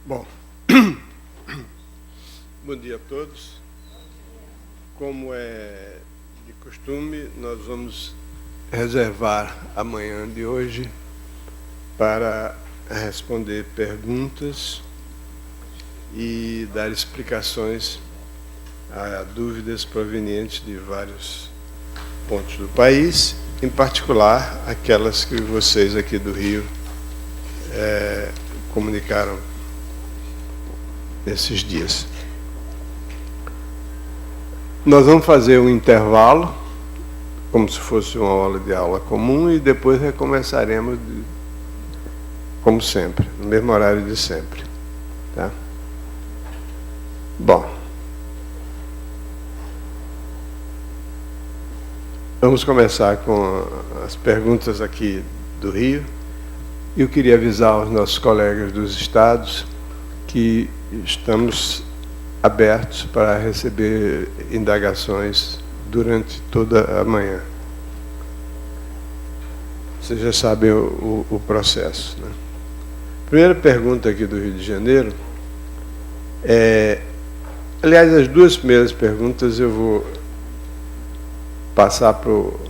Bom, bom dia a todos. Como é de costume, nós vamos reservar a manhã de hoje para responder perguntas e dar explicações a dúvidas provenientes de vários pontos do país, em particular aquelas que vocês aqui do Rio comunicaram nesses dias. Nós vamos fazer um intervalo, como se fosse uma aula de aula comum, e depois recomeçaremos, como sempre, no mesmo horário de sempre. Tá? Bom, vamos começar com as perguntas aqui do Rio. Eu queria avisar aos nossos colegas dos estados que estamos abertos para receber indagações durante toda a manhã. Vocês já sabem o processo, né? Primeira pergunta aqui do Rio de Janeiro aliás, as duas primeiras perguntas eu vou passar para o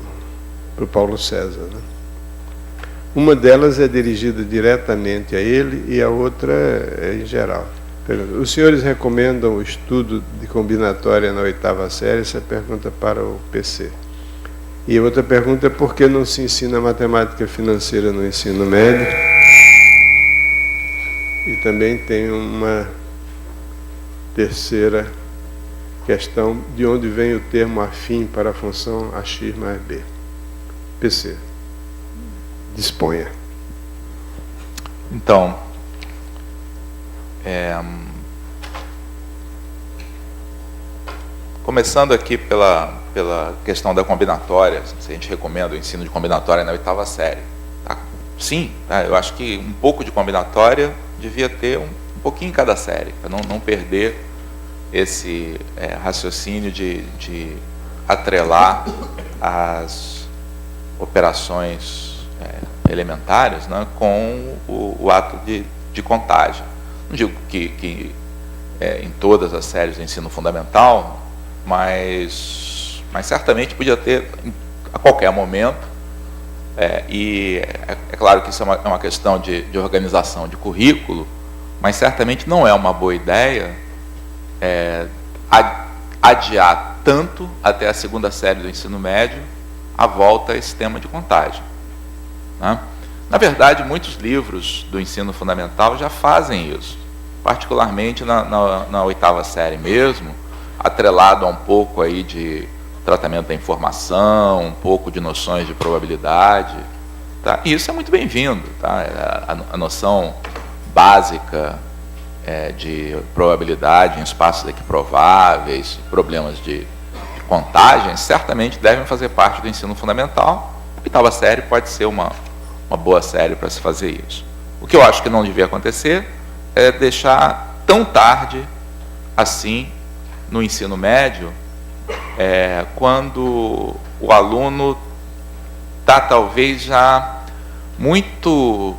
Paulo César, né? Uma delas é dirigida diretamente a ele e a outra é em geral. Os senhores recomendam o estudo de combinatória na 8ª série? Essa é a pergunta para o PC. E a outra pergunta é por que não se ensina matemática financeira no ensino médio? E também tem uma terceira questão, de onde vem o termo afim para a função AX mais B? PC, disponha. Então, começando aqui pela questão da combinatória, se a gente recomenda o ensino de combinatória na 8ª série. Tá? Sim, tá? Eu acho que um pouco de combinatória devia ter um pouquinho em cada série, para não perder esse raciocínio de atrelar as operações elementares, né, com o ato de contagem. Não digo que em todas as séries de ensino fundamental, mas certamente podia ter a qualquer momento, e é claro que isso é uma questão de organização de currículo, mas certamente não é uma boa ideia adiar tanto até a 2ª série do ensino médio a volta a esse tema de contagem, né? Na verdade, muitos livros do ensino fundamental já fazem isso, particularmente na 8ª série mesmo, atrelado a um pouco aí de tratamento da informação, um pouco de noções de probabilidade, tá? E isso é muito bem-vindo, tá? A noção básica de probabilidade em espaços equiprováveis, problemas de contagem, certamente devem fazer parte do ensino fundamental. A 8ª série pode ser uma boa série para se fazer isso. O que eu acho que não devia acontecer é deixar tão tarde assim no ensino médio, quando o aluno está talvez já muito...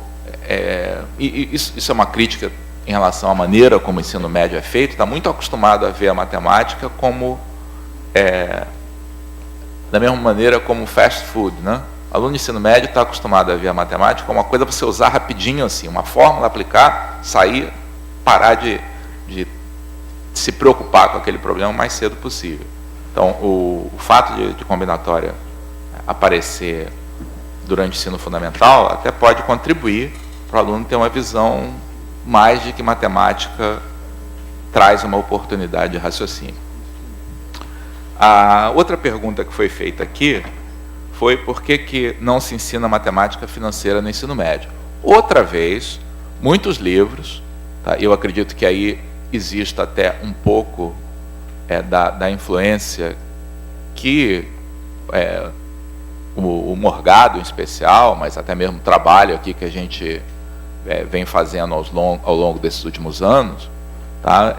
isso é uma crítica em relação à maneira como o ensino médio é feito, está muito acostumado a ver a matemática como da mesma maneira como fast food, né? O aluno de ensino médio está acostumado a ver a matemática como uma coisa para você usar rapidinho, assim, uma fórmula, aplicar, sair, parar de se preocupar com aquele problema o mais cedo possível. Então, o fato de combinatória aparecer durante o ensino fundamental até pode contribuir para o aluno ter uma visão mais de que matemática traz uma oportunidade de raciocínio. A outra pergunta que foi feita aqui foi por que não se ensina matemática financeira no ensino médio. Outra vez, muitos livros, tá? Eu acredito que aí exista até um pouco da influência que o Morgado em especial, mas até mesmo o trabalho aqui que a gente vem fazendo ao longo desses últimos anos, tá?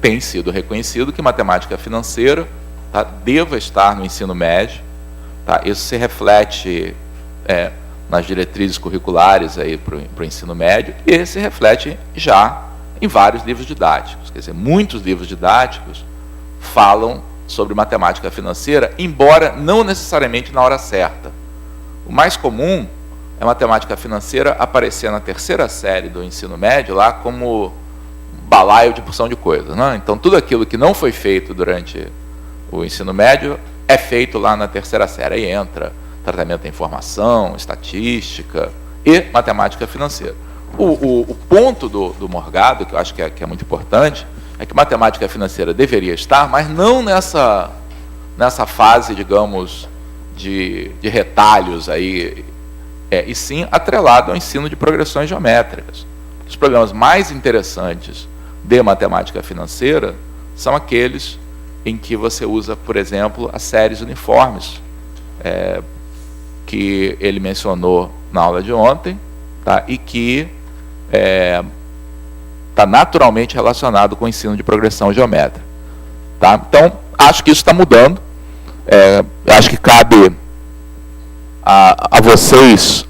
Tem sido reconhecido que matemática financeira, tá, deva estar no ensino médio, tá? Isso se reflete nas diretrizes curriculares para o ensino médio, e esse se reflete já em vários livros didáticos. Quer dizer, muitos livros didáticos falam sobre matemática financeira, embora não necessariamente na hora certa. O mais comum é matemática financeira aparecer na terceira série do ensino médio, lá como balaio de porção de coisas, né? Então, tudo aquilo que não foi feito durante o ensino médio é feito lá na terceira série. Aí entra tratamento da informação, estatística e matemática financeira. O ponto do Morgado, que eu acho que é muito importante, é que matemática financeira deveria estar, mas não nessa fase, digamos, de retalhos aí, e sim atrelado ao ensino de progressões geométricas. Os problemas mais interessantes de matemática financeira são aqueles em que você usa, por exemplo, as séries uniformes, que ele mencionou na aula de ontem, tá? E que está naturalmente relacionado com o ensino de progressão geométrica. Tá? Então, acho que isso está mudando. Acho que cabe a vocês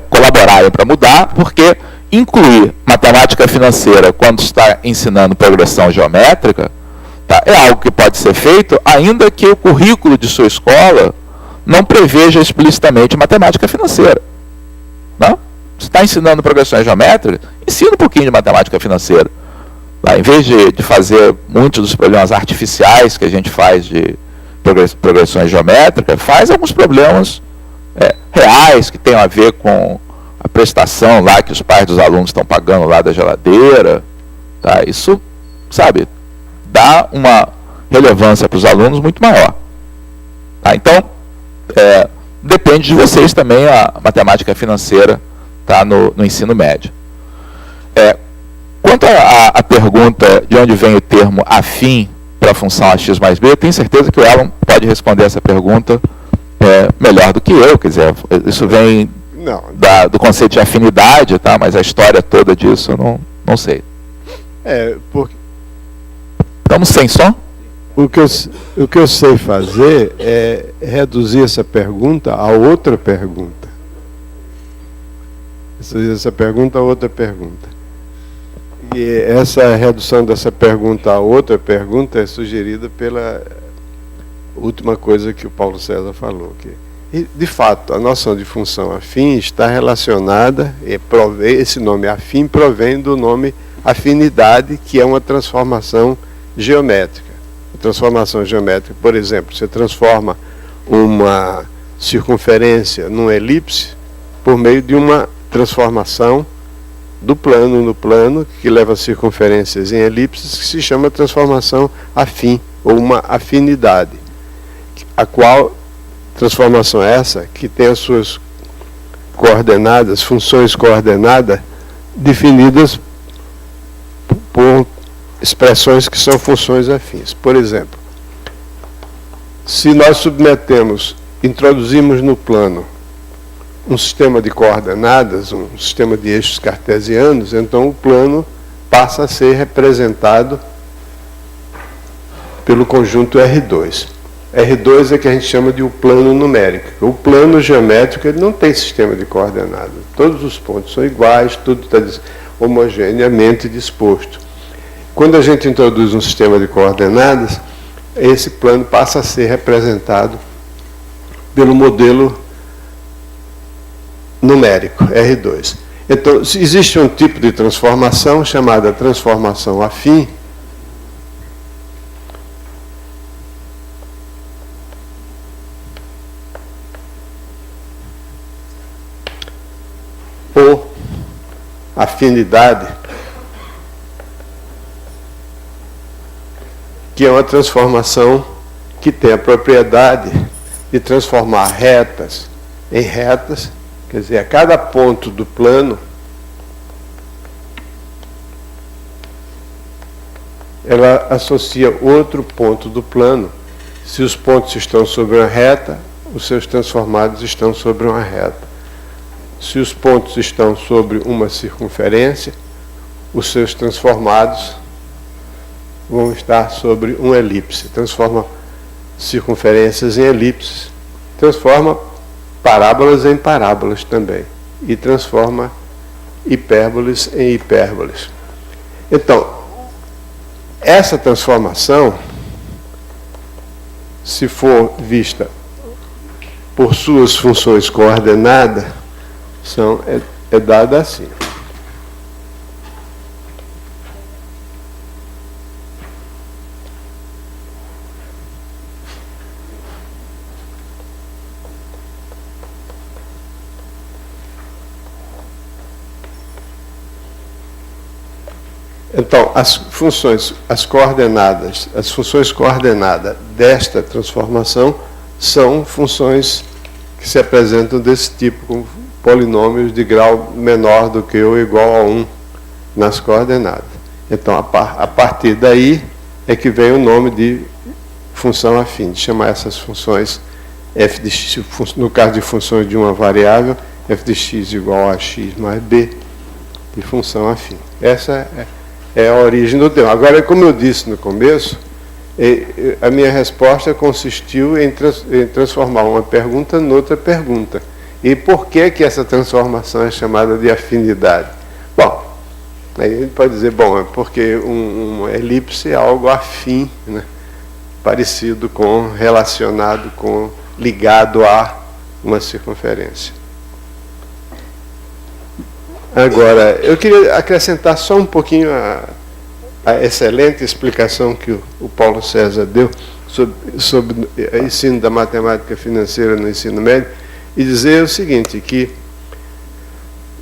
colaborarem para mudar, porque incluir matemática financeira quando está ensinando progressão geométrica, tá, é algo que pode ser feito, ainda que o currículo de sua escola não preveja explicitamente matemática financeira. Não? Você está ensinando progressões geométricas, ensina um pouquinho de matemática financeira. Tá? Em vez de fazer muitos dos problemas artificiais que a gente faz de progressões geométricas, faz alguns problemas reais que tenham a ver com a prestação lá que os pais dos alunos estão pagando lá da geladeira. Tá? Isso, sabe, dá uma relevância para os alunos muito maior. Tá? Então, depende de vocês também a matemática financeira, tá, no ensino médio. Quanto à pergunta de onde vem o termo afim para a função AX mais B, eu tenho certeza que o Elon pode responder essa pergunta melhor do que eu. Quer dizer, isso vem do conceito de afinidade, tá? Mas a história toda disso eu não sei. Estamos sem som? O que eu sei fazer é reduzir essa pergunta a outra pergunta. Essa pergunta a outra pergunta. E essa redução dessa pergunta a outra pergunta é sugerida pela última coisa que o Paulo César falou. E, de fato, a noção de função afim está relacionada, esse nome afim provém do nome afinidade, que é uma transformação geométrica. A transformação geométrica, por exemplo, você transforma uma circunferência numa elipse por meio de uma transformação do plano no plano, que leva circunferências em elipses, que se chama transformação afim, ou uma afinidade. A qual transformação é essa? Que tem as suas coordenadas, funções coordenadas, definidas por expressões que são funções afins. Por exemplo, se nós introduzimos no plano um sistema de coordenadas, um sistema de eixos cartesianos, então o plano passa a ser representado pelo conjunto R2. R2 é que a gente chama de o plano numérico. O plano geométrico ele não tem sistema de coordenadas. Todos os pontos são iguais, tudo está homogeneamente disposto. Quando a gente introduz um sistema de coordenadas, esse plano passa a ser representado pelo modelo numérico, R2. Então, existe um tipo de transformação chamada transformação afim, ou afinidade, que é uma transformação que tem a propriedade de transformar retas em retas. Quer dizer, a cada ponto do plano, ela associa outro ponto do plano. Se os pontos estão sobre uma reta, os seus transformados estão sobre uma reta. Se os pontos estão sobre uma circunferência, os seus transformados vão estar sobre uma elipse. Transforma circunferências em elipses. Transforma parábolas em parábolas também, e transforma hipérboles em hipérboles. Então, essa transformação, se for vista por suas funções coordenadas, é dada assim. Então, as funções coordenadas desta transformação são funções que se apresentam desse tipo, com polinômios de grau menor do que ou igual a 1 nas coordenadas. Então, a partir daí é que vem o nome de função afim, de chamar essas funções f de x, no caso de funções de uma variável, f de x igual a x mais b, de função afim. Essa é a origem do termo. Agora, como eu disse no começo, a minha resposta consistiu em transformar uma pergunta noutra pergunta. E por que essa transformação é chamada de afinidade? Bom, aí a gente pode dizer, bom, é porque uma elipse é algo afim, né? Parecido com, relacionado com, ligado a uma circunferência. Agora, eu queria acrescentar só um pouquinho a excelente explicação que o Paulo César deu sobre o ensino da matemática financeira no ensino médio, e dizer o seguinte, que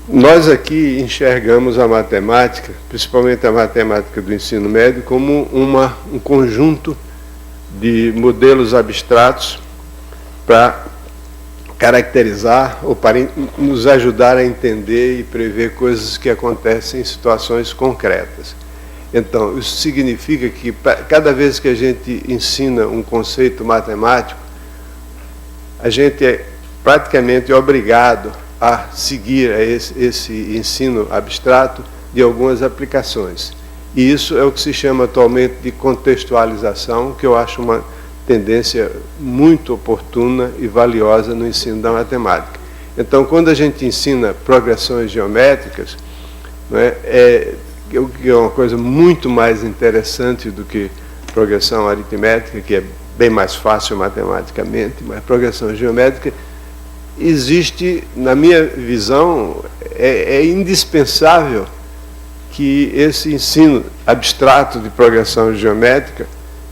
nós aqui enxergamos a matemática, principalmente a matemática do ensino médio, como um conjunto de modelos abstratos para caracterizar ou para nos ajudar a entender e prever coisas que acontecem em situações concretas. Então, isso significa que cada vez que a gente ensina um conceito matemático, a gente é praticamente obrigado a seguir esse ensino abstrato de algumas aplicações. E isso é o que se chama atualmente de contextualização, que eu acho uma tendência muito oportuna e valiosa no ensino da matemática. Então, quando a gente ensina progressões geométricas, não é uma coisa muito mais interessante do que progressão aritmética, que é bem mais fácil matematicamente, mas progressão geométrica existe, na minha visão, é indispensável que esse ensino abstrato de progressão geométrica,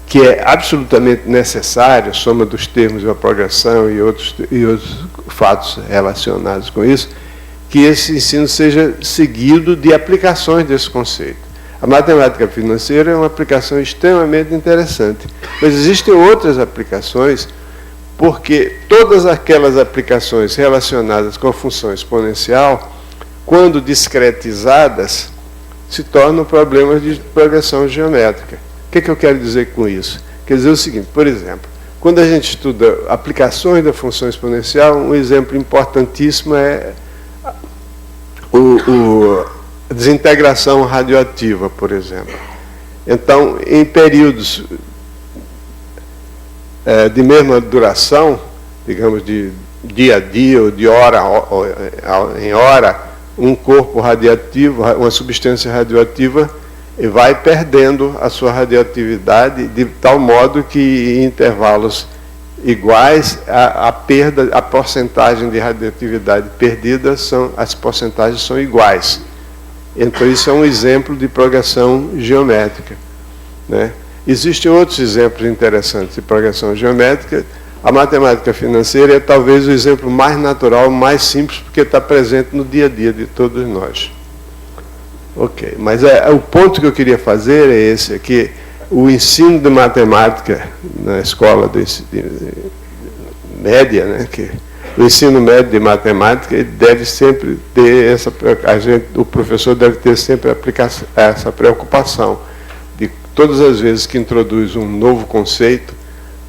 que é absolutamente necessário, soma dos termos da progressão e outros fatos relacionados com isso, que esse ensino seja seguido de aplicações desse conceito. A matemática financeira é uma aplicação extremamente interessante, mas existem outras aplicações, porque todas aquelas aplicações relacionadas com a função exponencial, quando discretizadas, se tornam problemas de progressão geométrica. O que eu quero dizer com isso? Quer dizer o seguinte, por exemplo, quando a gente estuda aplicações da função exponencial, um exemplo importantíssimo é a desintegração radioativa, por exemplo. Então, em períodos de mesma duração, digamos de dia a dia ou de hora em hora, um corpo radioativo, uma substância radioativa, vai perdendo a sua radioatividade de tal modo que em intervalos iguais a porcentagem de radioatividade perdida as porcentagens são iguais. Então isso é um exemplo de progressão geométrica, né? Existem outros exemplos interessantes de progressão geométrica. A matemática financeira é talvez o exemplo mais natural, mais simples, porque está presente no dia a dia de todos nós. Ok, mas o ponto que eu queria fazer é esse, que o ensino de matemática na escola média, né, o ensino médio de matemática, ele deve sempre ter o professor deve ter sempre essa preocupação de todas as vezes que introduz um novo conceito,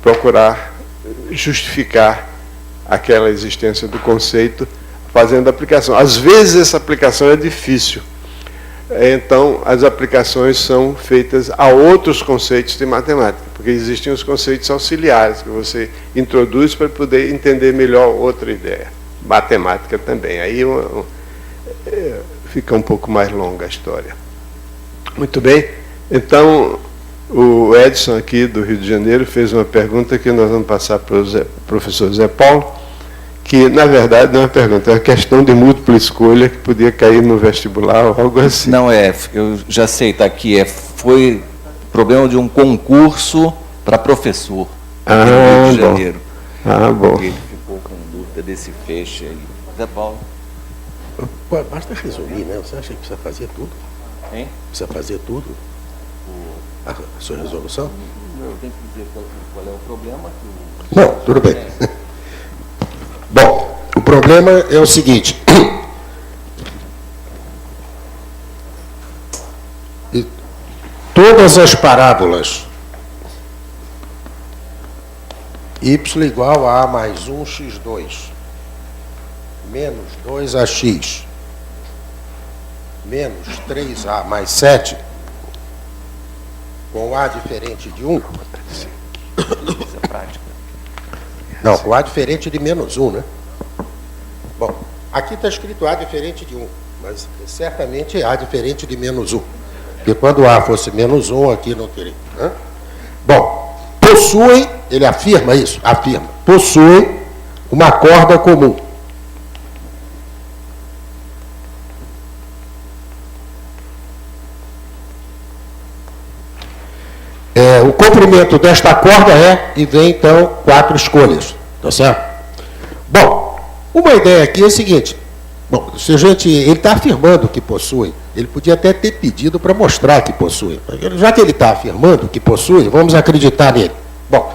procurar justificar aquela existência do conceito fazendo aplicação. Às vezes essa aplicação é difícil. Então, as aplicações são feitas a outros conceitos de matemática, porque existem os conceitos auxiliares que você introduz para poder entender melhor outra ideia. Matemática também. Aí fica um pouco mais longa a história. Muito bem. Então, o Edson aqui do Rio de Janeiro fez uma pergunta que nós vamos passar para o professor Zé Paulo, que, na verdade, não é uma pergunta, é uma questão de múltipla escolha que podia cair no vestibular ou algo assim. Não, eu já sei, está aqui, foi problema de um concurso para professor no Rio de Janeiro. Bom. Ele ficou com dúvida desse feixe aí. Zé Paulo. Basta resumir, né? Você acha que precisa fazer tudo? Hein? Precisa fazer tudo? A sua resolução? Eu tenho que dizer qual é o problema. Não, tudo bem. Bom, o problema é o seguinte. Todas as parábolas y igual a mais 1x2 menos 2ax menos 3a mais 7 com a diferente de 1. Isso é prática. Não, com a diferente de menos 1, né? Bom, aqui está escrito a diferente de 1, mas certamente é a diferente de menos 1. Porque quando a fosse menos 1, aqui não teria. Né? Bom, possuem, ele afirma isso? Afirma. Possuem uma corda comum. O comprimento desta corda e vem então 4 escolhas, tá certo? Bom, uma ideia aqui é a seguinte, bom, se a gente, ele está afirmando que possui, ele podia até ter pedido para mostrar que possui, já que ele está afirmando que possui, vamos acreditar nele. Bom,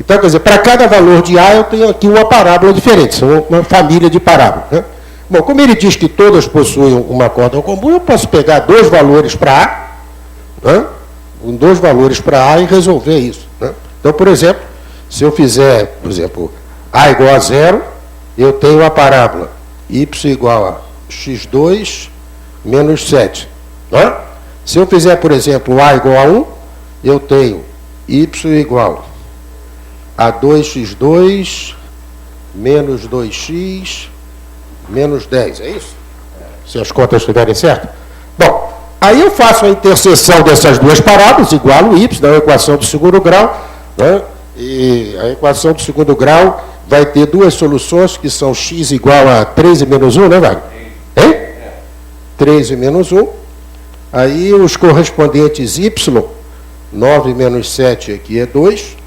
então quer dizer, para cada valor de A eu tenho aqui uma parábola diferente, são uma família de parábolas, né? Bom, como ele diz que todas possuem uma corda comum, eu posso pegar 2 valores para A, né? Com 2 valores para A e resolver isso. Né? Então, por exemplo, se eu fizer, por exemplo, A igual a 0, eu tenho a parábola y igual a x2 menos 7. Né? Se eu fizer, por exemplo, A igual a 1, eu tenho y igual a 2x2 menos 2x menos 10. É isso? Se as contas estiverem certas? Bom, aí eu faço a interseção dessas 2 parábolas, igual o y, da equação do segundo grau, né? E a equação do segundo grau vai ter 2 soluções, que são x igual a 3 e menos 1, né, Wagner? Hein? 3 e menos 1. Aí os correspondentes y, 9 menos 7 aqui é 2.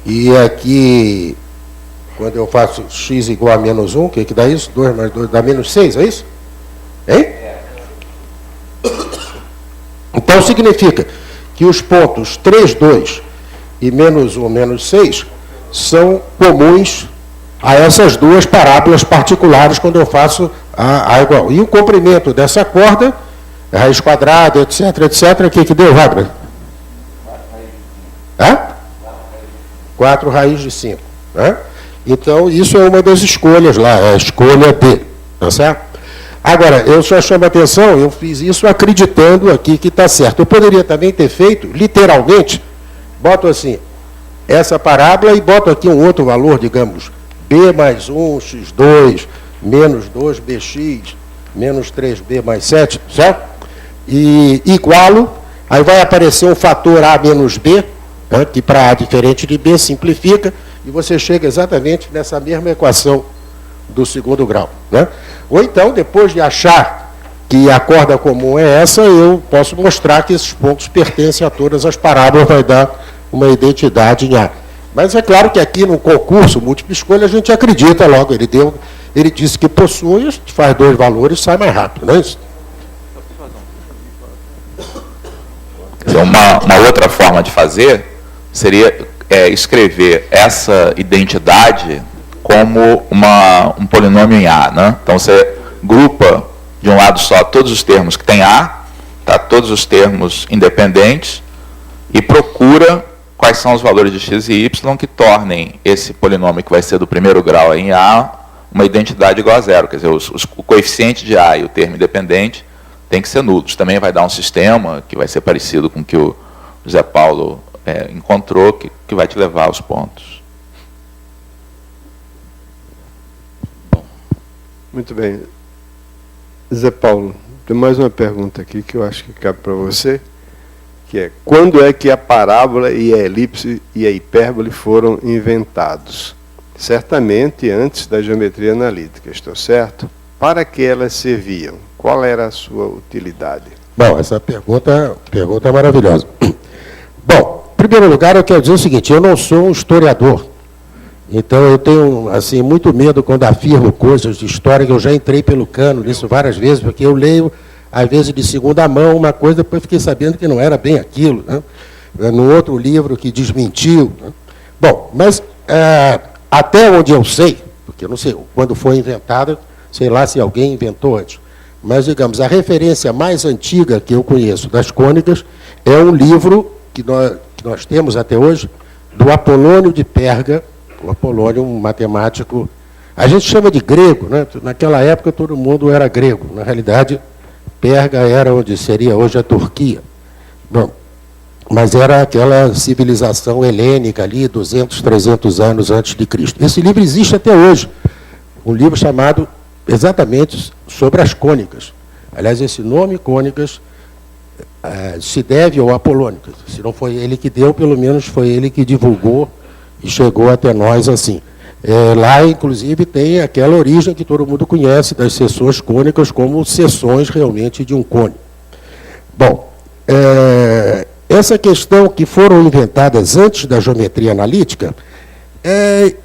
E aqui, quando eu faço x igual a menos 1, o que dá isso? 2 mais 2 dá menos 6, é isso? Hein? Então, significa que os pontos 3, 2 e menos 1, menos 6 são comuns a essas 2 parábolas particulares quando eu faço a igual. E o comprimento dessa corda, raiz quadrada, etc., etc., o que deu, Wagner? 4 raiz de 5. Né? Então, isso é uma das escolhas lá, é a escolha D. Tá certo? Agora, eu só chamo a atenção, eu fiz isso acreditando aqui que está certo. Eu poderia também ter feito, literalmente, boto assim, essa parábola e boto aqui um outro valor, digamos, B mais 1, x2, menos 2bx, menos 3b mais 7, certo? E igualo, aí vai aparecer um fator A menos B, né, que para A diferente de B simplifica, e você chega exatamente nessa mesma equação do segundo grau. Né? Ou então, depois de achar que a corda comum é essa, eu posso mostrar que esses pontos pertencem a todas as parábolas, vai dar uma identidade em A. Mas é claro que aqui no concurso múltipla escolha a gente acredita logo, ele disse que possui, a gente faz 2 valores e sai mais rápido, não é isso? Então, uma outra forma de fazer seria escrever essa identidade como um polinômio em A. Né? Então, você grupa de um lado só todos os termos que tem A, tá? Todos os termos independentes, e procura quais são os valores de x e y que tornem esse polinômio que vai ser do primeiro grau em A uma identidade igual a 0. Quer dizer, o coeficiente de A e o termo independente tem que ser nulos. Também vai dar um sistema que vai ser parecido com o que o Zé Paulo encontrou que vai te levar aos pontos. Muito bem. Zé Paulo, tem mais uma pergunta aqui que eu acho que cabe para você, que é: quando é que a parábola e a elipse e a hipérbole foram inventados? Certamente antes da geometria analítica, estou certo? Para que elas serviam? Qual era a sua utilidade? Bom, essa pergunta é maravilhosa. Bom, em primeiro lugar, eu quero dizer o seguinte: eu não sou um historiador. Então, eu tenho assim, muito medo quando afirmo coisas de história, que eu já entrei pelo cano nisso várias vezes, porque eu leio, às vezes, de segunda mão uma coisa, depois fiquei sabendo que não era bem aquilo, né? No outro livro que desmentiu. Né? Bom, mas até onde eu sei, porque eu não sei quando foi inventada, sei lá se alguém inventou antes, mas, digamos, a referência mais antiga que eu conheço das cônicas é um livro que nós temos até hoje, do Apolônio de Perga. O Apolônio, um matemático, a gente chama de grego, né? Naquela época todo mundo era grego. Na realidade, Perga era onde seria hoje a Turquia. Bom, mas era aquela civilização helênica ali, 200, 300 anos antes de Cristo. Esse livro existe até hoje. Um livro chamado exatamente sobre as cônicas. Aliás, esse nome cônicas se deve ao Apolônio. Se não foi ele que deu, pelo menos foi ele que divulgou e chegou até nós assim. Lá, inclusive, tem aquela origem que todo mundo conhece das seções cônicas como seções realmente de um cone. Bom, essa questão que foram inventadas antes da geometria analítica,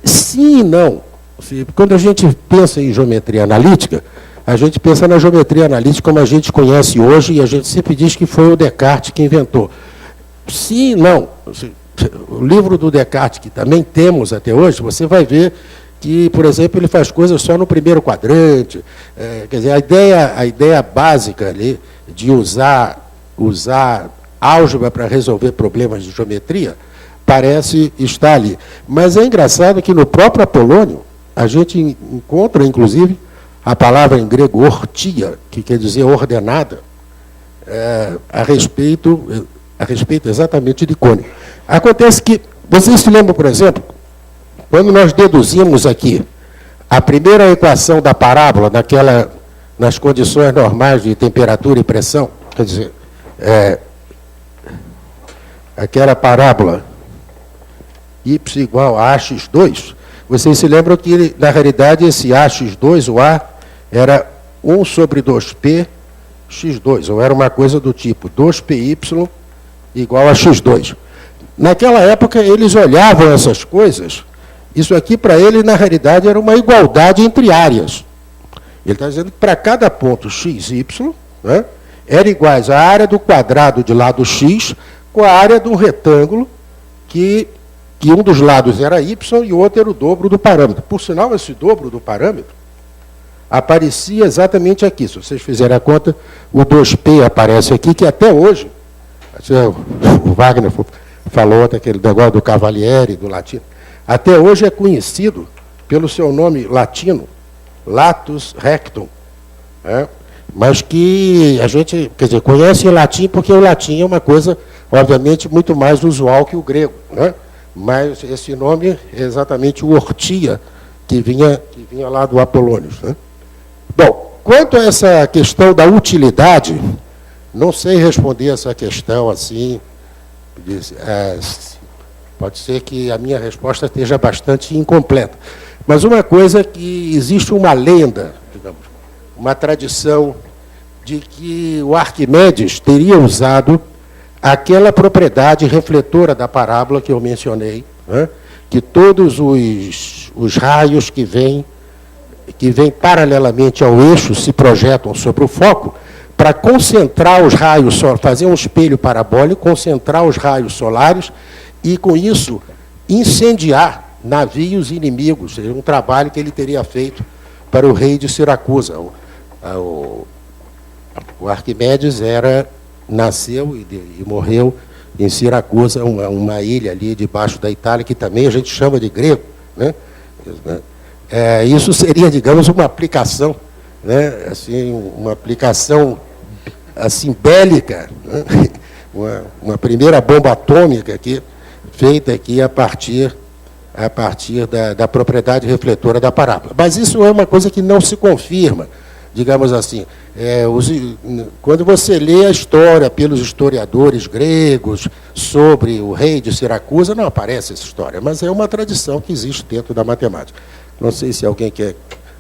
sim e não. Quando a gente pensa em geometria analítica, a gente pensa na geometria analítica como a gente conhece hoje, e a gente sempre diz que foi o Descartes que inventou. Sim e não. O livro do Descartes, que também temos até hoje, você vai ver que, por exemplo, ele faz coisas só no primeiro quadrante. Quer dizer, a ideia básica ali de usar álgebra para resolver problemas de geometria parece estar ali. Mas é engraçado que no próprio Apolônio a gente encontra, inclusive, a palavra em grego ortia, que quer dizer ordenada, a respeito exatamente de cônico. Acontece que, vocês se lembram, por exemplo, quando nós deduzimos aqui a primeira equação da parábola, nas condições normais de temperatura e pressão, quer dizer, aquela parábola y igual a ax2, vocês se lembram que, na realidade, esse ax2, o A, era 1 sobre 2p x2, ou era uma coisa do tipo 2py igual a x2. Naquela época, eles olhavam essas coisas, isso aqui para ele, na realidade, era uma igualdade entre áreas. Ele está dizendo que para cada ponto x, y, né, era iguais a área do quadrado de lado x com a área do retângulo, que um dos lados era y e o outro era o dobro do parâmetro. Por sinal, esse dobro do parâmetro aparecia exatamente aqui. Se vocês fizerem a conta, o 2p aparece aqui, que até hoje, o Wagner falou daquele negócio do Cavalieri, do latino, até hoje é conhecido pelo seu nome latino, latus rectum, né? Mas que a gente, quer dizer, conhece em latim porque o latim é uma coisa, obviamente, muito mais usual que o grego, né? Mas esse nome é exatamente o ortia, que vinha lá do Apolônio, né? Bom, quanto a essa questão da utilidade, não sei responder essa questão assim. Pode ser que a minha resposta esteja bastante incompleta. Mas uma coisa é que existe uma lenda, digamos, uma tradição de que o Arquimedes teria usado aquela propriedade refletora da parábola que eu mencionei, né, que todos os raios que vêm paralelamente ao eixo se projetam sobre o foco, para concentrar os raios, fazer um espelho parabólico, concentrar os raios solares e, com isso, incendiar navios inimigos. Um trabalho que ele teria feito para o rei de Siracusa. O Arquimedes nasceu e morreu em Siracusa, uma ilha ali debaixo da Itália, que também a gente chama de grego, né? Isso seria, digamos, uma aplicação, né? Assim, uma aplicação assim, bélica, né? uma primeira bomba atômica aqui, feita aqui a partir da propriedade refletora da parábola. Mas isso é uma coisa que não se confirma, digamos assim. Quando você lê a história pelos historiadores gregos sobre o rei de Siracusa, não aparece essa história, mas é uma tradição que existe dentro da matemática. Não sei se alguém quer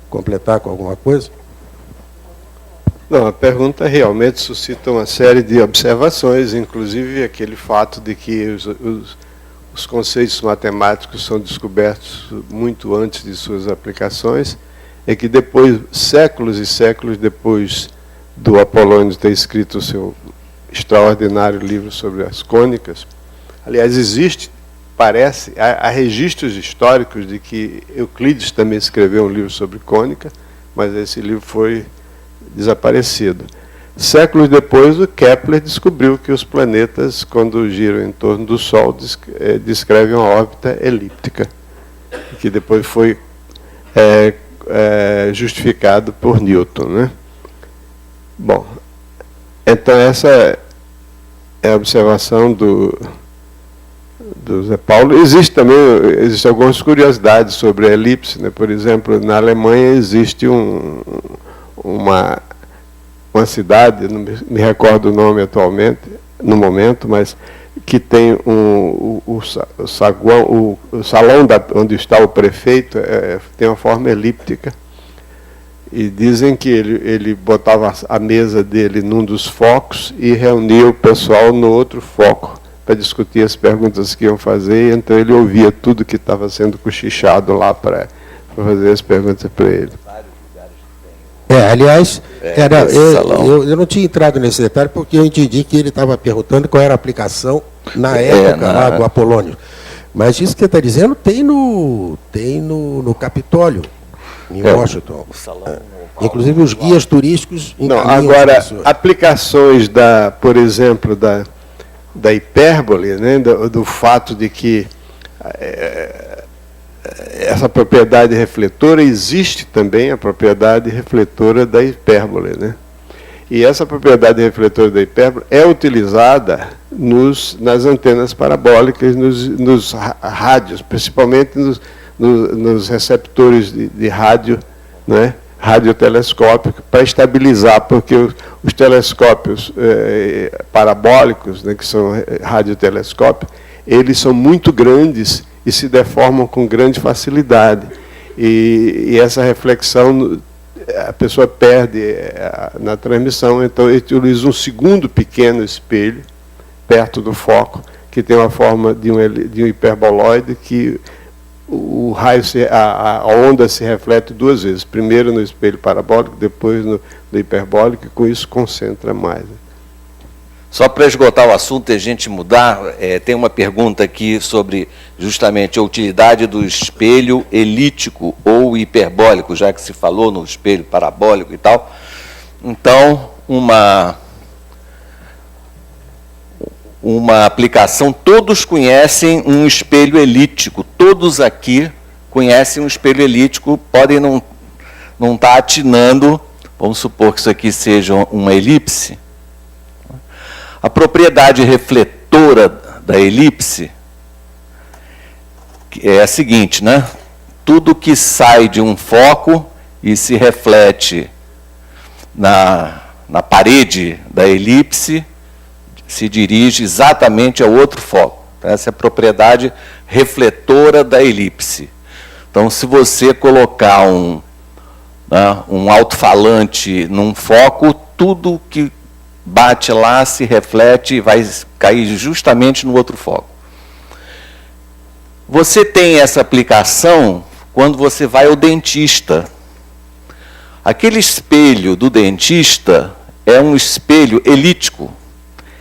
completar com alguma coisa. Não, a pergunta realmente suscita uma série de observações, inclusive aquele fato de que os conceitos matemáticos são descobertos muito antes de suas aplicações, é que depois, séculos e séculos depois do Apolônio ter escrito o seu extraordinário livro sobre as cônicas, aliás, há registros históricos de que Euclides também escreveu um livro sobre cônica, mas esse livro foi desaparecido. Séculos depois, o Kepler descobriu que os planetas, quando giram em torno do Sol, descrevem uma órbita elíptica, que depois foi justificado por Newton, né? Bom, então essa é a observação do Zé Paulo. Existem algumas curiosidades sobre a elipse, né? Por exemplo, na Alemanha existe uma cidade, não me recordo o nome atualmente, no momento, mas que tem o salão onde está o prefeito, tem uma forma elíptica. E dizem que ele botava a mesa dele num dos focos e reunia o pessoal no outro foco para discutir as perguntas que iam fazer, então ele ouvia tudo que estava sendo cochichado lá para fazer as perguntas para ele. Aliás, eu não tinha entrado nesse detalhe porque eu entendi que ele estava perguntando qual era a aplicação na época lá do Apolônio. Mas isso que você está dizendo tem no Capitólio, em Washington. Inclusive os guias turísticos. Não, agora, aplicações por exemplo, da hipérbole, né, do fato de que essa propriedade refletora, existe também a propriedade refletora da hipérbole, né? E essa propriedade refletora da hipérbole é utilizada nas antenas parabólicas, nos rádios, principalmente nos receptores de rádio, né? Radiotelescópico, para estabilizar, porque os telescópios parabólicos, né, que são radiotelescópios, eles são muito grandes e se deformam com grande facilidade. E essa reflexão a pessoa perde na transmissão, então ele utiliza um segundo pequeno espelho perto do foco, que tem uma forma de um hiperboloide, que o raio a onda se reflete duas vezes, primeiro no espelho parabólico, depois no hiperbólico, e com isso concentra mais. Só para esgotar o assunto e a gente mudar, tem uma pergunta aqui sobre justamente a utilidade do espelho elíptico ou hiperbólico, já que se falou no espelho parabólico e tal. Então, uma aplicação, todos conhecem um espelho elíptico, todos aqui conhecem um espelho elíptico, podem não estar atinando, vamos supor que isso aqui seja uma elipse. A propriedade refletora da elipse é a seguinte, né? Tudo que sai de um foco e se reflete na parede da elipse se dirige exatamente ao outro foco. Essa é a propriedade refletora da elipse. Então, se você colocar um alto-falante num foco, tudo que bate lá, se reflete e vai cair justamente no outro foco. Você tem essa aplicação quando você vai ao dentista. Aquele espelho do dentista é um espelho elíptico.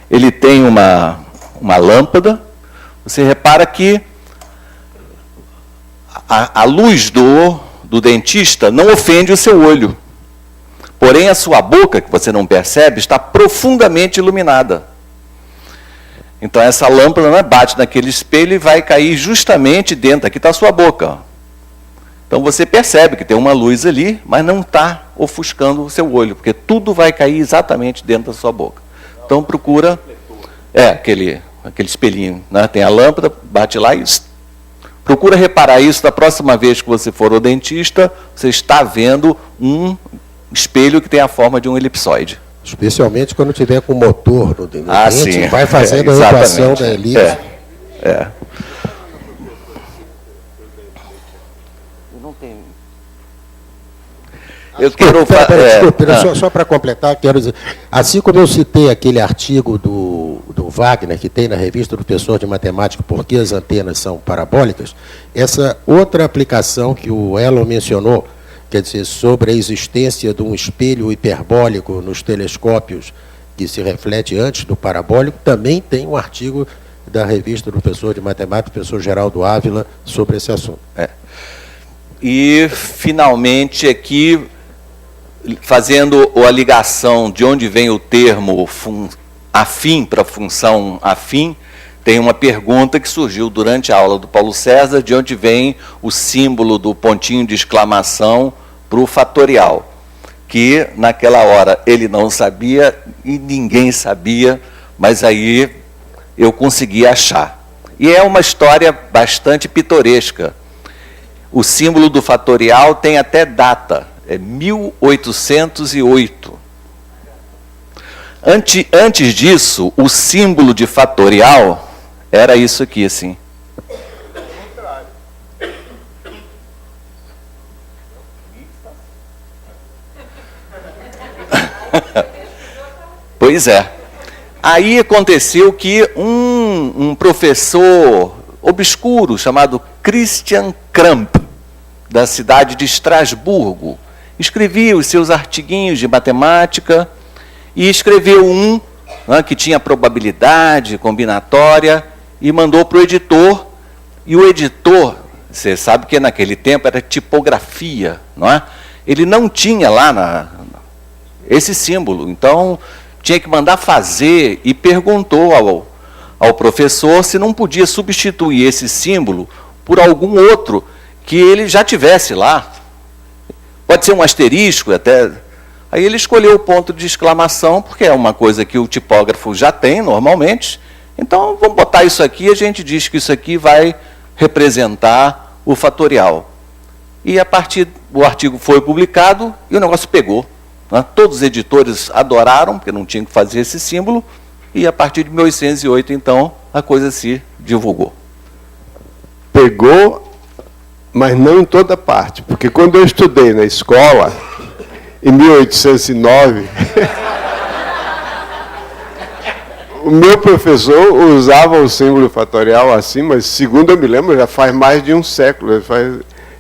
Ele tem uma lâmpada. Você repara que a luz do dentista não ofende o seu olho. Porém, a sua boca, que você não percebe, está profundamente iluminada. Então, essa lâmpada bate naquele espelho e vai cair justamente dentro. Aqui está a sua boca. Então, você percebe que tem uma luz ali, mas não está ofuscando o seu olho, porque tudo vai cair exatamente dentro da sua boca. Então, procura aquele espelhinho, né? Tem a lâmpada, bate lá e... Procura reparar isso da próxima vez que você for ao dentista, você está vendo um espelho que tem a forma de um elipsoide. Especialmente quando tiver com motor no dente, sim. vai fazendo a equação da elipse. Eu quero Desculpe, só para completar, quero dizer, assim como eu citei aquele artigo do Wagner, que tem na revista do professor de matemática, Por que as antenas são parabólicas, essa outra aplicação que o Elon mencionou, quer dizer, sobre a existência de um espelho hiperbólico nos telescópios que se reflete antes do parabólico, também tem um artigo da revista do professor de matemática, professor Geraldo Ávila, sobre esse assunto. E, finalmente, aqui, fazendo a ligação de onde vem o termo afim para função afim, tem uma pergunta que surgiu durante a aula do Paulo César, de onde vem o símbolo do pontinho de exclamação para o fatorial, que naquela hora ele não sabia e ninguém sabia, mas aí eu consegui achar. E é uma história bastante pitoresca. O símbolo do fatorial tem até data, é 1808. Antes disso, o símbolo de fatorial era isso aqui, assim. Pois é. Aí aconteceu que um professor obscuro chamado Christian Kramp, da cidade de Estrasburgo, escrevia os seus artiguinhos de matemática e escreveu um que tinha probabilidade combinatória e mandou para o editor. E o editor, você sabe que naquele tempo era tipografia, não é? Ele não tinha lá esse símbolo, então tinha que mandar fazer e perguntou ao professor se não podia substituir esse símbolo por algum outro que ele já tivesse lá. Pode ser um asterisco até. Aí ele escolheu o ponto de exclamação, porque é uma coisa que o tipógrafo já tem normalmente. Então, vamos botar isso aqui, a gente diz que isso aqui vai representar o fatorial. E a partir do artigo foi publicado e o negócio pegou. Né? Todos os editores adoraram, porque não tinham que fazer esse símbolo, e a partir de 1808, então, a coisa se divulgou. Pegou, mas não em toda parte, porque quando eu estudei na escola, em 1809, o meu professor usava o símbolo fatorial assim, mas segundo eu me lembro, já faz mais de um século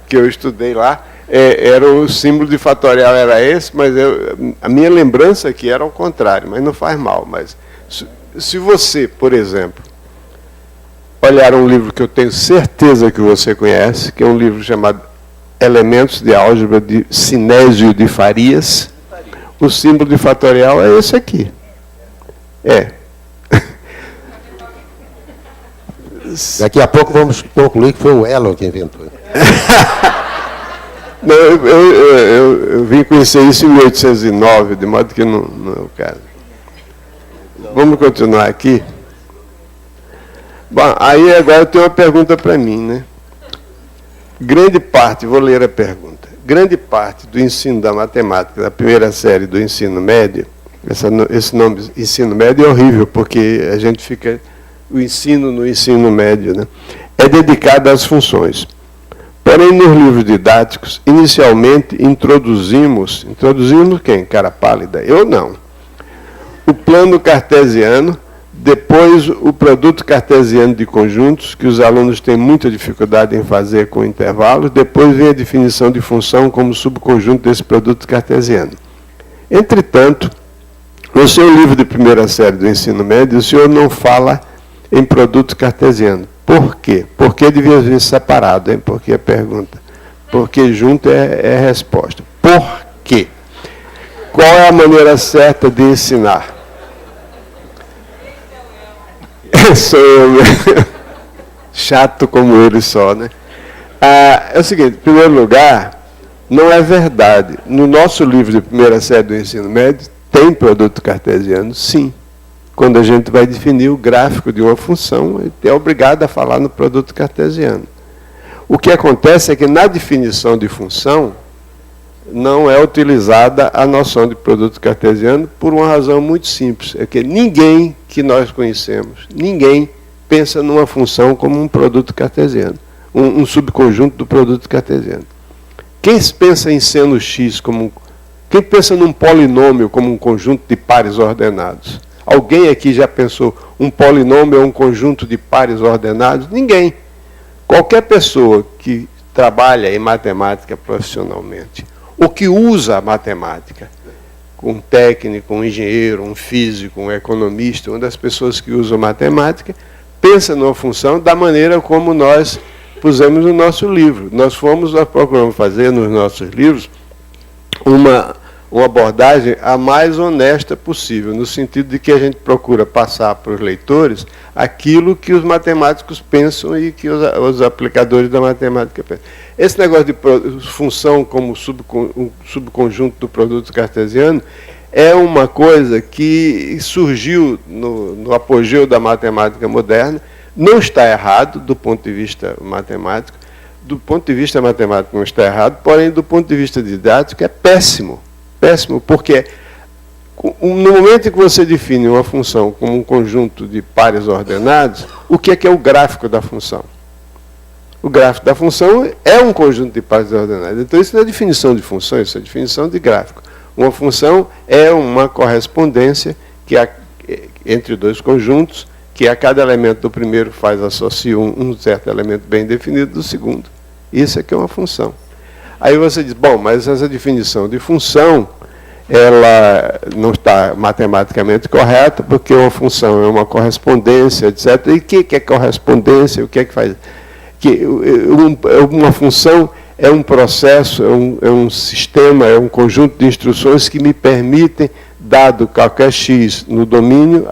que eu estudei lá, era o símbolo de fatorial era esse, mas a minha lembrança aqui era ao contrário, mas não faz mal. Mas se você, por exemplo, olhar um livro que eu tenho certeza que você conhece, que é um livro chamado Elementos de Álgebra de Sinésio de Farias, o símbolo de fatorial é esse aqui. Daqui a pouco vamos concluir que foi o Elon que inventou. Não, eu vim conhecer isso em 1809, de modo que não é o caso. Vamos continuar aqui. Bom, aí agora eu tenho uma pergunta para mim, né? Grande parte, vou ler a pergunta, grande parte do ensino da matemática, da primeira série do ensino médio, esse nome ensino médio é horrível, porque a gente fica, o ensino no ensino médio, né? É dedicado às funções. Porém, nos livros didáticos, inicialmente introduzimos quem? Cara pálida? Eu não. O plano cartesiano, depois o produto cartesiano de conjuntos, que os alunos têm muita dificuldade em fazer com intervalos, depois vem a definição de função como subconjunto desse produto cartesiano. Entretanto, no seu livro de primeira série do ensino médio, o senhor não fala em produto cartesiano. Por quê? Porque devia vir separado, hein? Porque a pergunta. Porque junto é a resposta. Por quê? Qual é a maneira certa de ensinar? Sou eu mesmo. Chato como ele só, né? É o seguinte, em primeiro lugar, não é verdade. No nosso livro de primeira série do ensino médio, tem produto cartesiano, sim. quando a gente vai definir o gráfico de uma função, é obrigado a falar no produto cartesiano. O que acontece é que na definição de função não é utilizada a noção de produto cartesiano por uma razão muito simples, é que ninguém que nós conhecemos, ninguém pensa numa função como um produto cartesiano, um subconjunto do produto cartesiano. Quem pensa em seno x como quem pensa num polinômio como um conjunto de pares ordenados? Alguém aqui já pensou um polinômio é um conjunto de pares ordenados? Ninguém. Qualquer pessoa que trabalha em matemática profissionalmente, ou que usa a matemática, um técnico, um engenheiro, um físico, um economista, uma das pessoas que usam matemática, pensa numa função da maneira como nós pusemos no nosso livro. Nós procuramos fazer nos nossos livros uma abordagem a mais honesta possível, no sentido de que a gente procura passar para os leitores aquilo que os matemáticos pensam e que os aplicadores da matemática pensam. Esse negócio de função como subconjunto do produto cartesiano é uma coisa que surgiu no apogeu da matemática moderna. Não está errado do ponto de vista matemático. Do ponto de vista matemático não está errado, porém, do ponto de vista didático, é péssimo. Péssimo, porque no momento em que você define uma função como um conjunto de pares ordenados, o que é o gráfico da função? O gráfico da função é um conjunto de pares ordenados. Então, isso não é definição de função, isso é definição de gráfico. Uma função é uma correspondência entre dois conjuntos, que a cada elemento do primeiro associa um certo elemento bem definido do segundo. Isso é que é uma função. Aí você diz, bom, mas essa definição de função, ela não está matematicamente correta, porque uma função é uma correspondência, etc. E o que é correspondência? O que é que faz? Uma função é um processo, é um sistema, é um conjunto de instruções que me permitem, dado qualquer x no domínio,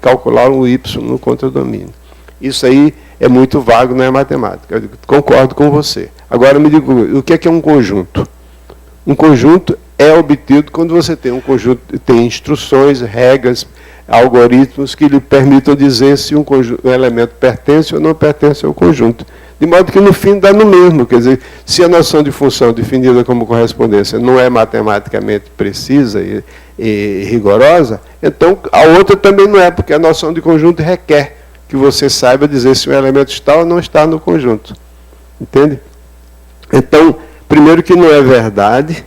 calcular um y no contradomínio. Isso aí é muito vago, não é matemática. Eu concordo com você. Agora me diga, o que é um conjunto? Um conjunto é obtido quando você tem um conjunto, tem instruções, regras, algoritmos que lhe permitam dizer se um elemento pertence ou não pertence ao conjunto. De modo que no fim dá no mesmo. Quer dizer, se a noção de função definida como correspondência não é matematicamente precisa e rigorosa, então a outra também não é, porque a noção de conjunto requer que você saiba dizer se um elemento está ou não está no conjunto. Entende? Então, primeiro que não é verdade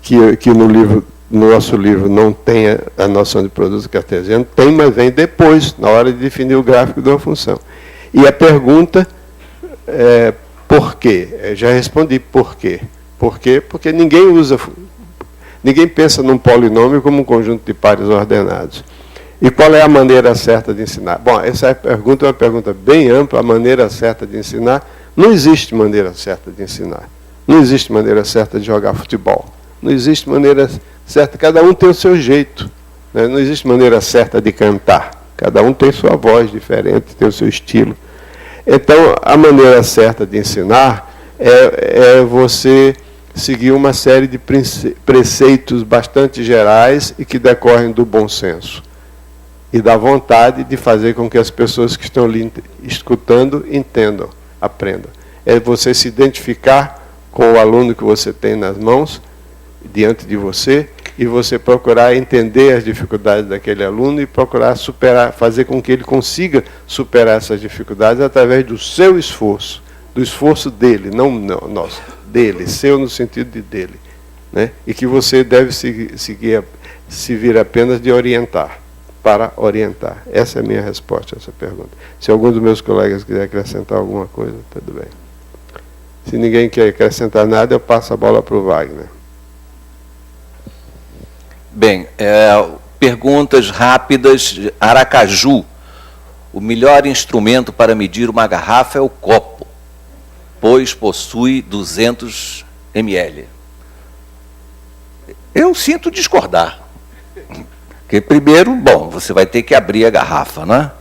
que no nosso livro não tenha a noção de produto cartesiano, tem, mas vem depois, na hora de definir o gráfico de uma função. E a pergunta é por quê? Eu já respondi por quê. Por quê? Porque ninguém pensa num polinômio como um conjunto de pares ordenados. E qual é a maneira certa de ensinar? Bom, essa pergunta é uma pergunta bem ampla. A maneira certa de ensinar, não existe maneira certa de ensinar. Não existe maneira certa de jogar futebol. Não existe maneira certa, cada um tem o seu jeito. Né? Não existe maneira certa de cantar. Cada um tem sua voz diferente, tem o seu estilo. Então, a maneira certa de ensinar é você seguir uma série de preceitos bastante gerais e que decorrem do bom senso e da vontade de fazer com que as pessoas que estão ali escutando entendam, aprendam. É você se identificar com o aluno que você tem nas mãos, diante de você, e você procurar entender as dificuldades daquele aluno e procurar superar, fazer com que ele consiga superar essas dificuldades através do seu esforço, do esforço dele, não nosso, dele, seu no sentido de dele, né? E que você deve se vir apenas de orientar, para orientar. Essa é a minha resposta a essa pergunta. Se algum dos meus colegas quiser acrescentar alguma coisa, tudo bem. Se ninguém quer acrescentar nada, eu passo a bola para o Wagner. Bem, perguntas rápidas. Aracaju. O melhor instrumento para medir uma garrafa é o copo, pois possui 200 ml. Eu sinto discordar. Porque, primeiro, bom, você vai ter que abrir a garrafa, né?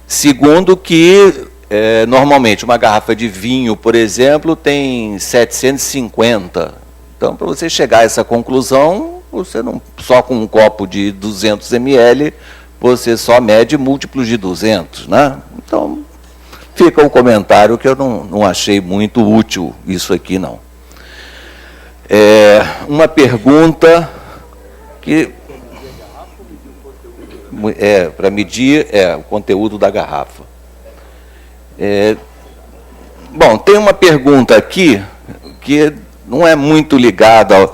Segundo, que normalmente uma garrafa de vinho, por exemplo, tem 750. Então, para você chegar a essa conclusão, você não, só com um copo de 200 ml, você só mede múltiplos de 200, né? Então, fica o comentário que eu não achei muito útil isso aqui, não. Uma pergunta que... para medir o conteúdo da garrafa. Bom, tem uma pergunta aqui que não é muito ligada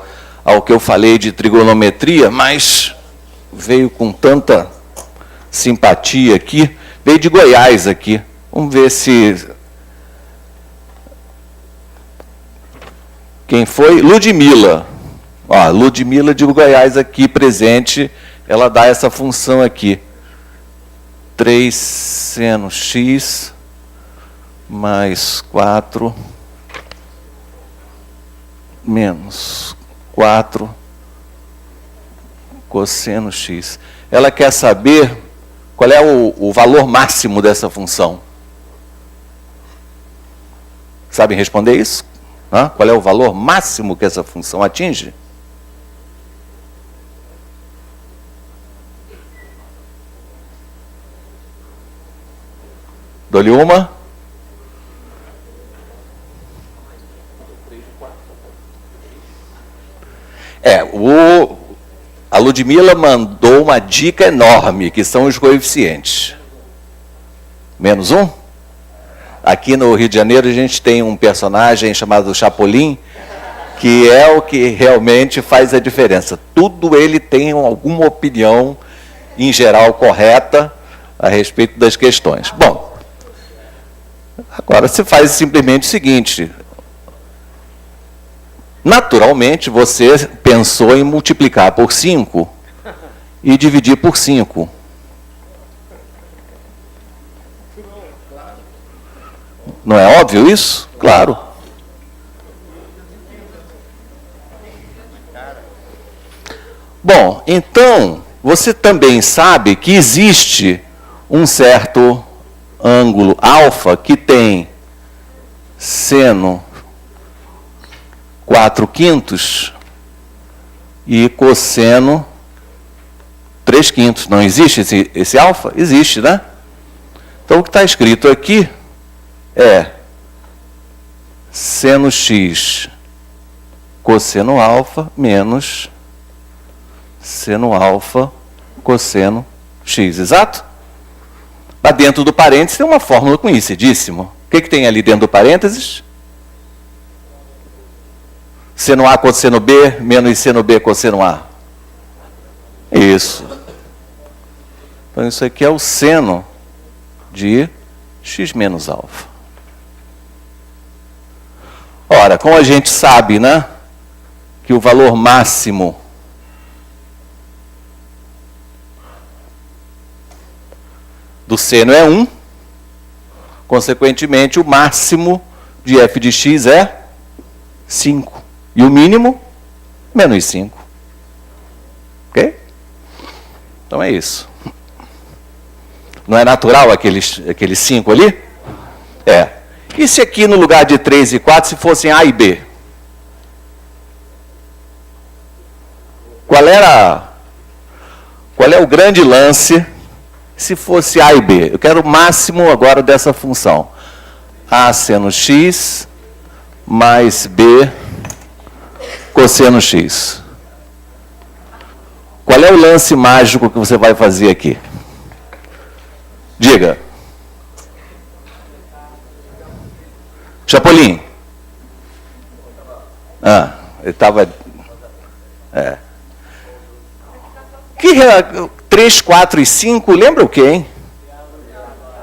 ao que eu falei de trigonometria, mas veio com tanta simpatia aqui, veio de Goiás aqui. Vamos ver se... Quem foi? Ludmila. Ó, Ludmila de Goiás aqui presente, ela dá essa função aqui. 3 seno x mais 4 menos 4 cosseno x. Ela quer saber qual é o valor máximo dessa função. Sabem responder isso? Qual é o valor máximo que essa função atinge? Dou-lhe uma. A Ludmila mandou uma dica enorme, que são os coeficientes. Menos 1? Aqui no Rio de Janeiro a gente tem um personagem chamado Chapolin, que é o que realmente faz a diferença. Tudo ele tem alguma opinião, em geral, correta, a respeito das questões. Bom, agora se faz simplesmente o seguinte. Naturalmente, você pensou em multiplicar por 5 e dividir por 5. Não é óbvio isso? Claro. Bom, então, você também sabe que existe um certo ângulo alfa que tem seno 4/5 e cosseno 3/5. Não existe esse alfa? Existe, né? Então, o que está escrito aqui é seno x cosseno alfa menos seno alfa cosseno x, exato? Lá dentro do parênteses tem uma fórmula conhecidíssima. O que tem ali dentro do parênteses? Seno A cosseno B menos seno B cosseno A. Isso. Então, isso aqui é o seno de x menos alfa. Ora, como a gente sabe, né, que o valor máximo do seno é 1, consequentemente, o máximo de f de x é 5. E o mínimo, menos 5. Ok? Então é isso. Não é natural aquele 5 ali? É. E se aqui no lugar de 3 e 4, se fossem A e B? Qual é o grande lance se fosse A e B? Eu quero o máximo agora dessa função. A seno x mais B cosseno x. Qual é o lance mágico que você vai fazer aqui? Diga. Chapolin. Ele estava... Que 3, 4 e 5, lembra o quê, hein?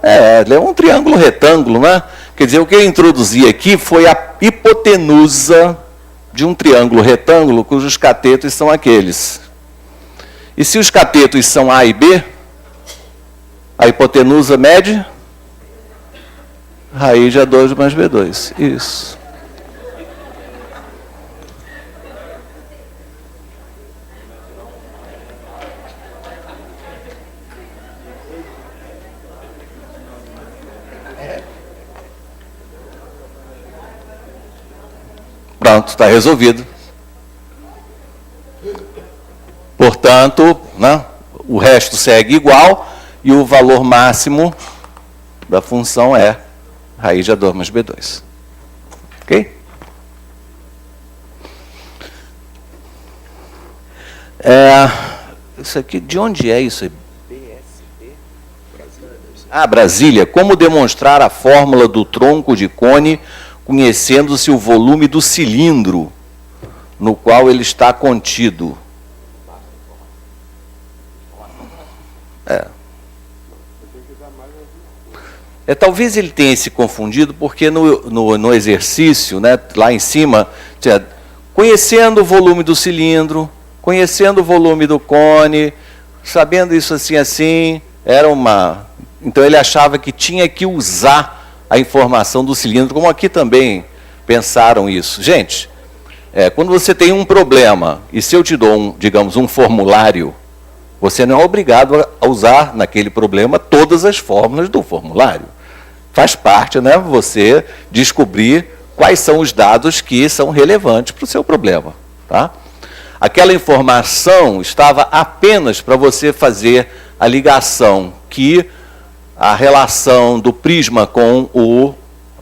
É um triângulo retângulo, né? Quer dizer, o que eu introduzi aqui foi a hipotenusa de um triângulo retângulo cujos catetos são aqueles. E se os catetos são A e B, a hipotenusa mede raiz de A2 mais B2. Isso. Pronto, está resolvido. portanto, né, o resto segue igual e o valor máximo da função é raiz de A2 mais B2. Ok? Isso aqui, de onde é isso? Brasília. Como demonstrar a fórmula do tronco de cone conhecendo-se o volume do cilindro no qual ele está contido? Talvez ele tenha se confundido, porque no exercício, né, lá em cima, tinha, conhecendo o volume do cilindro, conhecendo o volume do cone, sabendo isso assim, era uma... Então ele achava que tinha que usar a informação do cilindro, como aqui também pensaram isso. Gente, quando você tem um problema, e se eu te dou, digamos, um formulário, você não é obrigado a usar naquele problema todas as fórmulas do formulário. Faz parte, né, você descobrir quais são os dados que são relevantes para o seu problema. Tá? Aquela informação estava apenas para você fazer a ligação que a relação do prisma com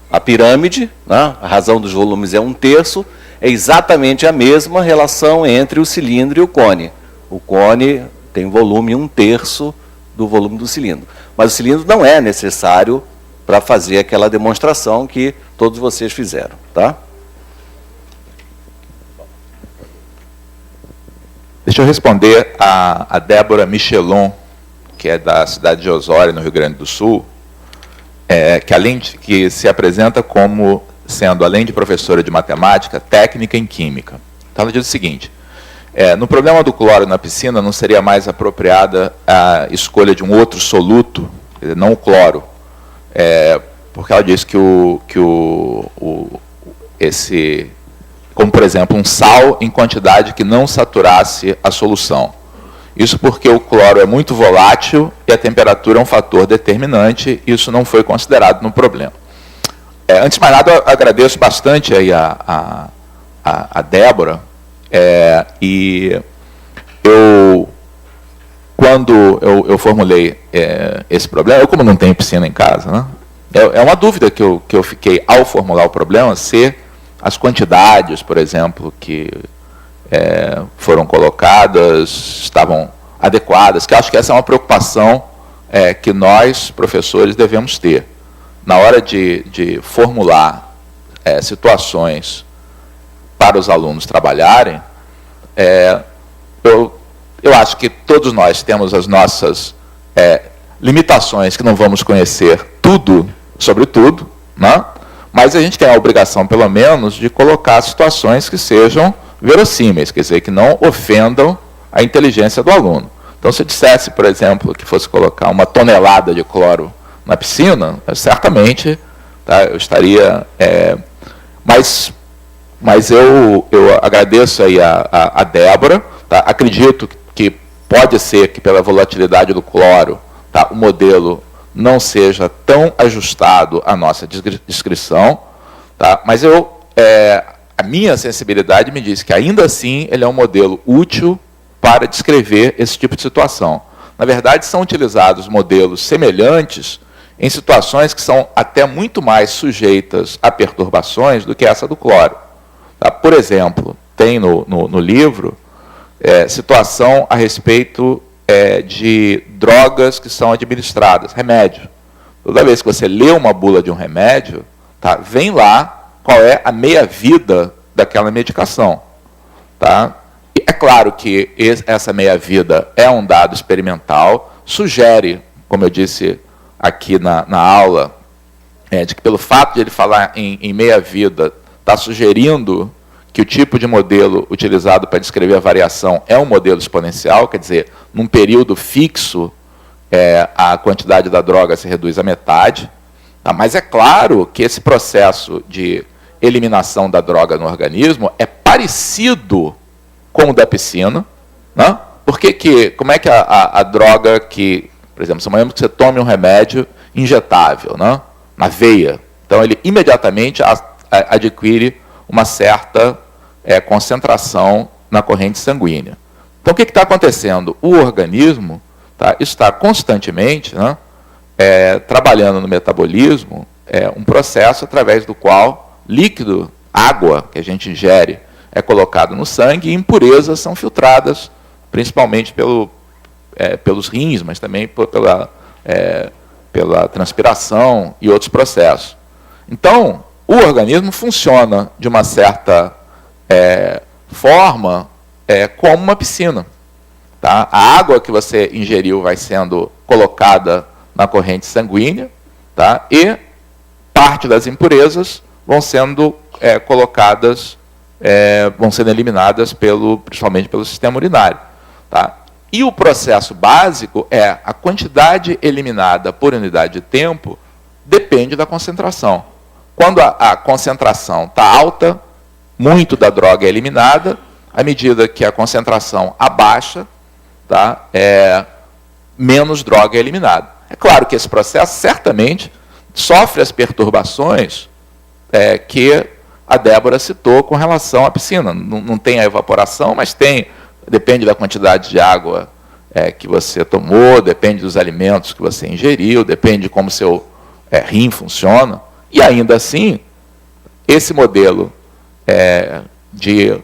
a pirâmide, né, a razão dos volumes é 1/3, é exatamente a mesma relação entre o cilindro e o cone. O cone tem volume 1/3 do volume do cilindro. Mas o cilindro não é necessário para fazer aquela demonstração que todos vocês fizeram. Tá? Deixa eu responder a Débora Michelon, que é da cidade de Osório, no Rio Grande do Sul, que se apresenta como sendo, além de professora de matemática, técnica em química. Então ela diz o seguinte: no problema do cloro na piscina, não seria mais apropriada a escolha de um outro soluto, quer dizer, não o cloro, porque ela diz que como por exemplo um sal em quantidade que não saturasse a solução. Isso porque o cloro é muito volátil e a temperatura é um fator determinante, e isso não foi considerado no problema. Antes de mais nada, eu agradeço bastante aí a Débora, e quando eu formulei esse problema, eu como não tenho piscina em casa, né, é uma dúvida que eu fiquei ao formular o problema, se as quantidades, por exemplo, que foram colocadas estavam adequadas, que acho que essa é uma preocupação que nós, professores, devemos ter. Na hora de formular situações para os alunos trabalharem, eu acho que todos nós temos as nossas limitações, que não vamos conhecer tudo sobre tudo, né? Mas a gente tem a obrigação, pelo menos, de colocar situações que sejam verossímeis, quer dizer, que não ofendam a inteligência do aluno. Então, se eu dissesse, por exemplo, que fosse colocar 1 tonelada de cloro na piscina, certamente, tá, eu estaria... mas eu agradeço aí a Débora, tá? Acredito que pode ser que, pela volatilidade do cloro, tá, o modelo não seja tão ajustado à nossa descrição, tá? Mas a minha sensibilidade me diz que, ainda assim, ele é um modelo útil para descrever esse tipo de situação. Na verdade, são utilizados modelos semelhantes em situações que são até muito mais sujeitas a perturbações do que essa do cloro. Tá? Por exemplo, tem no livro situação a respeito de drogas que são administradas, remédio. Toda vez que você lê uma bula de um remédio, tá, vem lá qual é a meia-vida daquela medicação. Tá? E é claro que essa meia-vida é um dado experimental, sugere, como eu disse aqui na aula, de que pelo fato de ele falar em meia-vida, está sugerindo que o tipo de modelo utilizado para descrever a variação é um modelo exponencial, quer dizer, num período fixo, a quantidade da droga se reduz à metade. Tá? Mas é claro que esse processo de eliminação da droga no organismo é parecido com o da piscina. Né? Como é que a droga que, por exemplo, suponhamos que você tome um remédio injetável, né, na veia, então ele imediatamente adquire uma certa concentração na corrente sanguínea. Então, o que está acontecendo? O organismo está constantemente, né, trabalhando no metabolismo, um processo através do qual líquido, água que a gente ingere, é colocado no sangue e impurezas são filtradas, principalmente pelos rins, mas também pela transpiração e outros processos. Então, o organismo funciona de uma certa forma como uma piscina. Tá? A água que você ingeriu vai sendo colocada na corrente sanguínea, tá? E parte das impurezas vão sendo colocadas, vão sendo eliminadas principalmente pelo sistema urinário. Tá? E o processo básico a quantidade eliminada por unidade de tempo depende da concentração. Quando a concentração está alta, muito da droga é eliminada. À medida que a concentração abaixa, tá, menos droga é eliminada. É claro que esse processo certamente sofre as perturbações que a Débora citou com relação à piscina. Não tem a evaporação, mas depende da quantidade de água que você tomou, depende dos alimentos que você ingeriu, depende de como seu rim funciona. E ainda assim, esse modelo de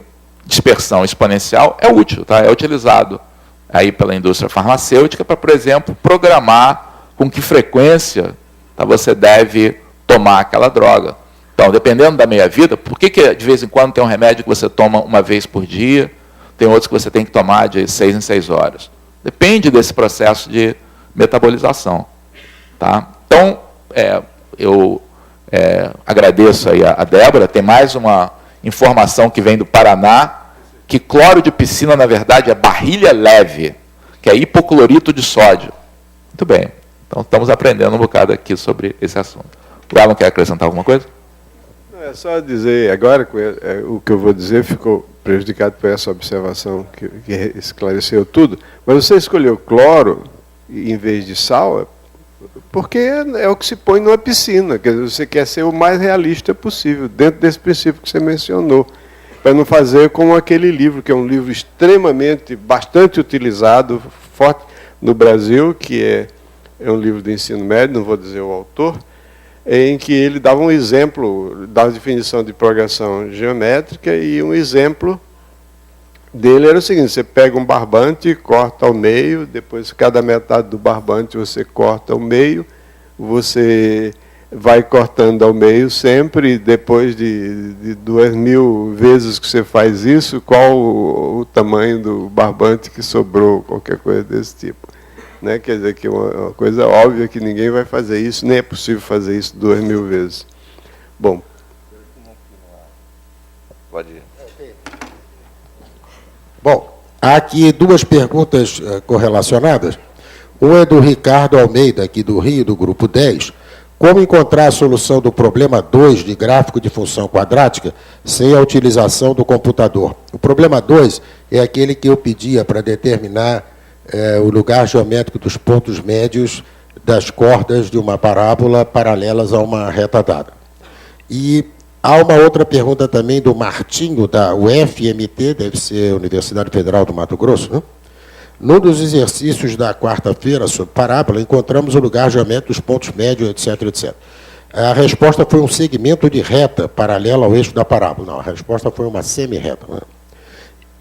dispersão exponencial é útil, tá? É utilizado aí pela indústria farmacêutica para, por exemplo, programar com que frequência você deve tomar aquela droga. Então, dependendo da meia-vida, por que de vez em quando tem um remédio que você toma uma vez por dia, tem outros que você tem que tomar de 6 em 6 horas? Depende desse processo de metabolização. Tá? Então, eu agradeço aí a Débora. Tem mais uma informação que vem do Paraná, que cloro de piscina, na verdade, é barrilha leve, que é hipoclorito de sódio. Muito bem. Então, estamos aprendendo um bocado aqui sobre esse assunto. O Alan quer acrescentar alguma coisa? É só dizer, agora, o que eu vou dizer ficou prejudicado por essa observação que esclareceu tudo, mas você escolheu cloro em vez de sal, porque é o que se põe numa piscina, quer dizer, você quer ser o mais realista possível, dentro desse princípio que você mencionou, para não fazer como aquele livro, que é um livro bastante utilizado, forte no Brasil, que é um livro de ensino médio, não vou dizer o autor, em que ele dava um exemplo da definição de progressão geométrica, e um exemplo dele era o seguinte: você pega um barbante, corta ao meio, depois cada metade do barbante você corta ao meio, você vai cortando ao meio sempre, depois de 2000 vezes que você faz isso, qual o tamanho do barbante que sobrou, qualquer coisa desse tipo. Né? Quer dizer que é uma coisa óbvia que ninguém vai fazer isso, nem é possível fazer isso 2000 vezes. Bom. Pode ir. Bom, há aqui duas perguntas correlacionadas. Uma é do Ricardo Almeida, aqui do Rio, do Grupo 10. Como encontrar a solução do problema 2 de gráfico de função quadrática sem a utilização do computador? O problema 2 é aquele que eu pedia para determinar o lugar geométrico dos pontos médios das cordas de uma parábola paralelas a uma reta dada. E há uma outra pergunta também do Martinho, da UFMT, deve ser Universidade Federal do Mato Grosso, né? Num dos exercícios da quarta-feira sobre parábola, encontramos o lugar geométrico dos pontos médios, etc, etc. A resposta foi um segmento de reta paralela ao eixo da parábola. Não, a resposta foi uma semi-reta. Né?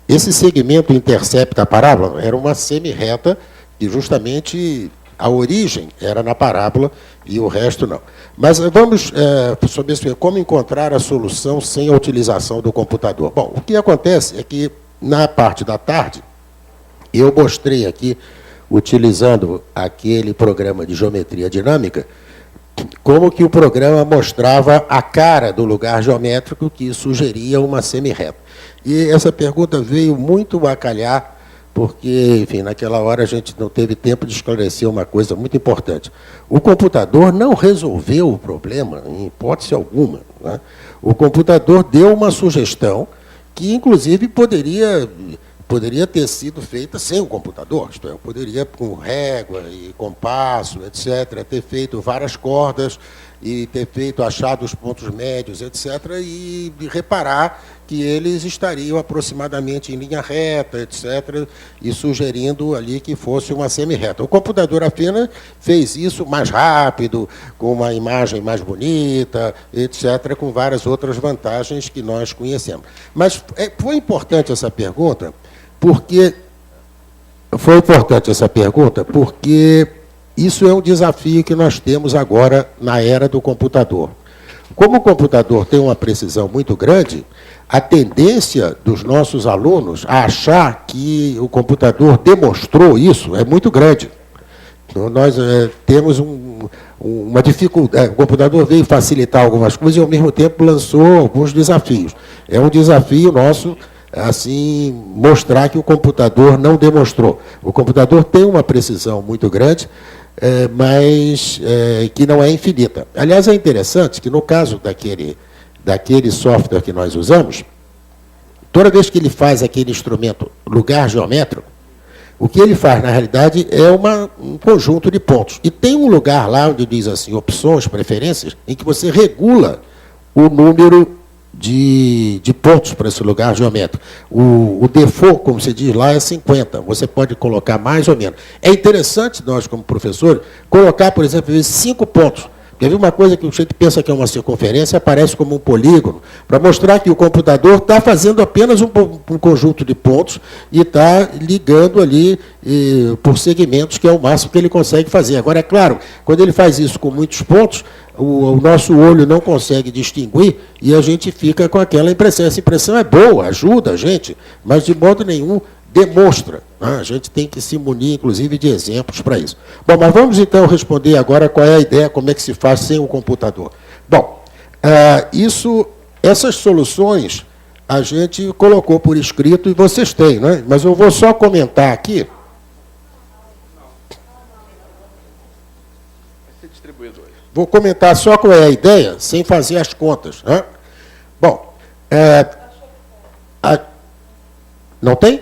Esse segmento intercepta a parábola era uma semi-reta que justamente a origem era na parábola e o resto não. Mas vamos sobre isso, como encontrar a solução sem a utilização do computador. Bom, o que acontece é que, na parte da tarde, eu mostrei aqui, utilizando aquele programa de geometria dinâmica, como que o programa mostrava a cara do lugar geométrico que sugeria uma semi-reta. E essa pergunta veio muito a calhar, porque, enfim, naquela hora a gente não teve tempo de esclarecer uma coisa muito importante. O computador não resolveu o problema, em hipótese alguma. Né? O computador deu uma sugestão que, inclusive, poderia ter sido feita sem o computador, isto é, eu poderia, com régua e compasso, etc., ter feito várias cordas e ter achado os pontos médios, etc., e reparar que eles estariam aproximadamente em linha reta, etc., e sugerindo ali que fosse uma semi-reta. O computador apenas fez isso mais rápido, com uma imagem mais bonita, etc., com várias outras vantagens que nós conhecemos. Mas foi importante essa pergunta, porque isso é um desafio que nós temos agora na era do computador. Como o computador tem uma precisão muito grande, a tendência dos nossos alunos a achar que o computador demonstrou isso é muito grande. Então, nós temos uma dificuldade. O computador veio facilitar algumas coisas e, ao mesmo tempo, lançou alguns desafios. É um desafio nosso, assim, mostrar que o computador não demonstrou. O computador tem uma precisão muito grande, mas que não é infinita. Aliás, é interessante que, no caso daquele software que nós usamos, toda vez que ele faz aquele instrumento lugar geométrico, o que ele faz, na realidade, é um conjunto de pontos. E tem um lugar lá onde diz assim, opções, preferências, em que você regula o número de pontos para esse lugar geométrico. O default, como se diz lá, é 50. Você pode colocar mais ou menos. É interessante nós, como professores, colocar, por exemplo, 5 pontos. Porque uma coisa que a gente pensa que é uma circunferência, aparece como um polígono, para mostrar que o computador está fazendo apenas um conjunto de pontos e está ligando ali por segmentos, que é o máximo que ele consegue fazer. Agora, é claro, quando ele faz isso com muitos pontos, o nosso olho não consegue distinguir e a gente fica com aquela impressão. Essa impressão é boa, ajuda a gente, mas de modo nenhum demonstra. A gente tem que se munir, inclusive, de exemplos para isso. Bom, mas vamos então responder agora qual é a ideia, como é que se faz sem o computador. Bom, essas soluções a gente colocou por escrito e vocês têm, né? Mas eu vou só comentar aqui. Vai ser distribuído hoje. Vou comentar só qual é a ideia, sem fazer as contas. Né? Bom, não tem?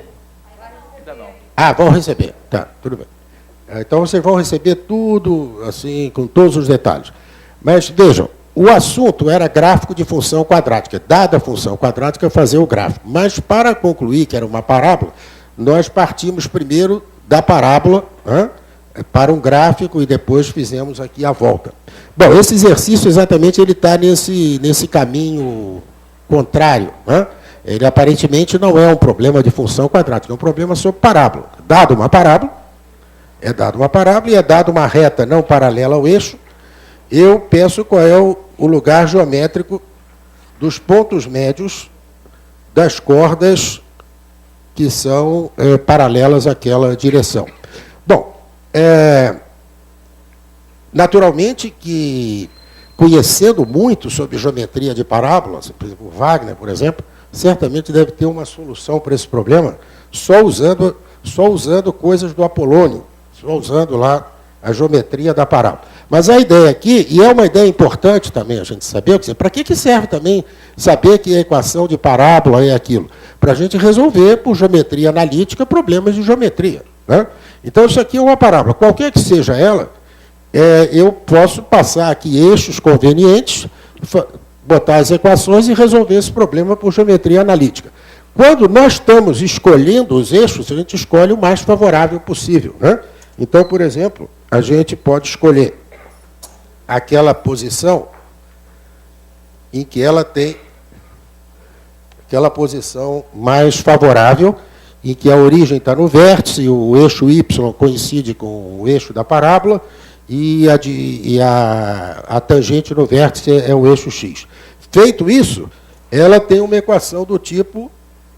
Ainda não. Ah, vão receber. Tá, tudo bem. Então, vocês vão receber tudo, assim, com todos os detalhes. Mas, vejam, o assunto era gráfico de função quadrática. Dada a função quadrática, fazer o gráfico. Mas, para concluir que era uma parábola, nós partimos primeiro da parábola, para um gráfico, e depois fizemos aqui a volta. Bom, esse exercício, exatamente, ele está nesse caminho contrário. Ele, aparentemente, não é um problema de função quadrática, é um problema sobre parábola. Dado uma parábola, e é dado uma reta não paralela ao eixo, eu penso qual é o lugar geométrico dos pontos médios das cordas que são paralelas àquela direção. Bom, naturalmente que, conhecendo muito sobre geometria de parábolas, por exemplo, Wagner, por exemplo, certamente deve ter uma solução para esse problema, só usando coisas do Apolônio, só usando lá a geometria da parábola. Mas a ideia aqui, e é uma ideia importante também a gente saber, para que serve também saber que a equação de parábola é aquilo? Para a gente resolver, por geometria analítica, problemas de geometria. Né? Então, isso aqui é uma parábola. Qualquer que seja ela, eu posso passar aqui eixos convenientes, botar as equações e resolver esse problema por geometria analítica. Quando nós estamos escolhendo os eixos, a gente escolhe o mais favorável possível. Né? Então, por exemplo, a gente pode escolher aquela posição em que ela tem aquela posição mais favorável, em que a origem está no vértice, o eixo y coincide com o eixo da parábola, e a tangente no vértice é o eixo x. Feito isso, ela tem uma equação do tipo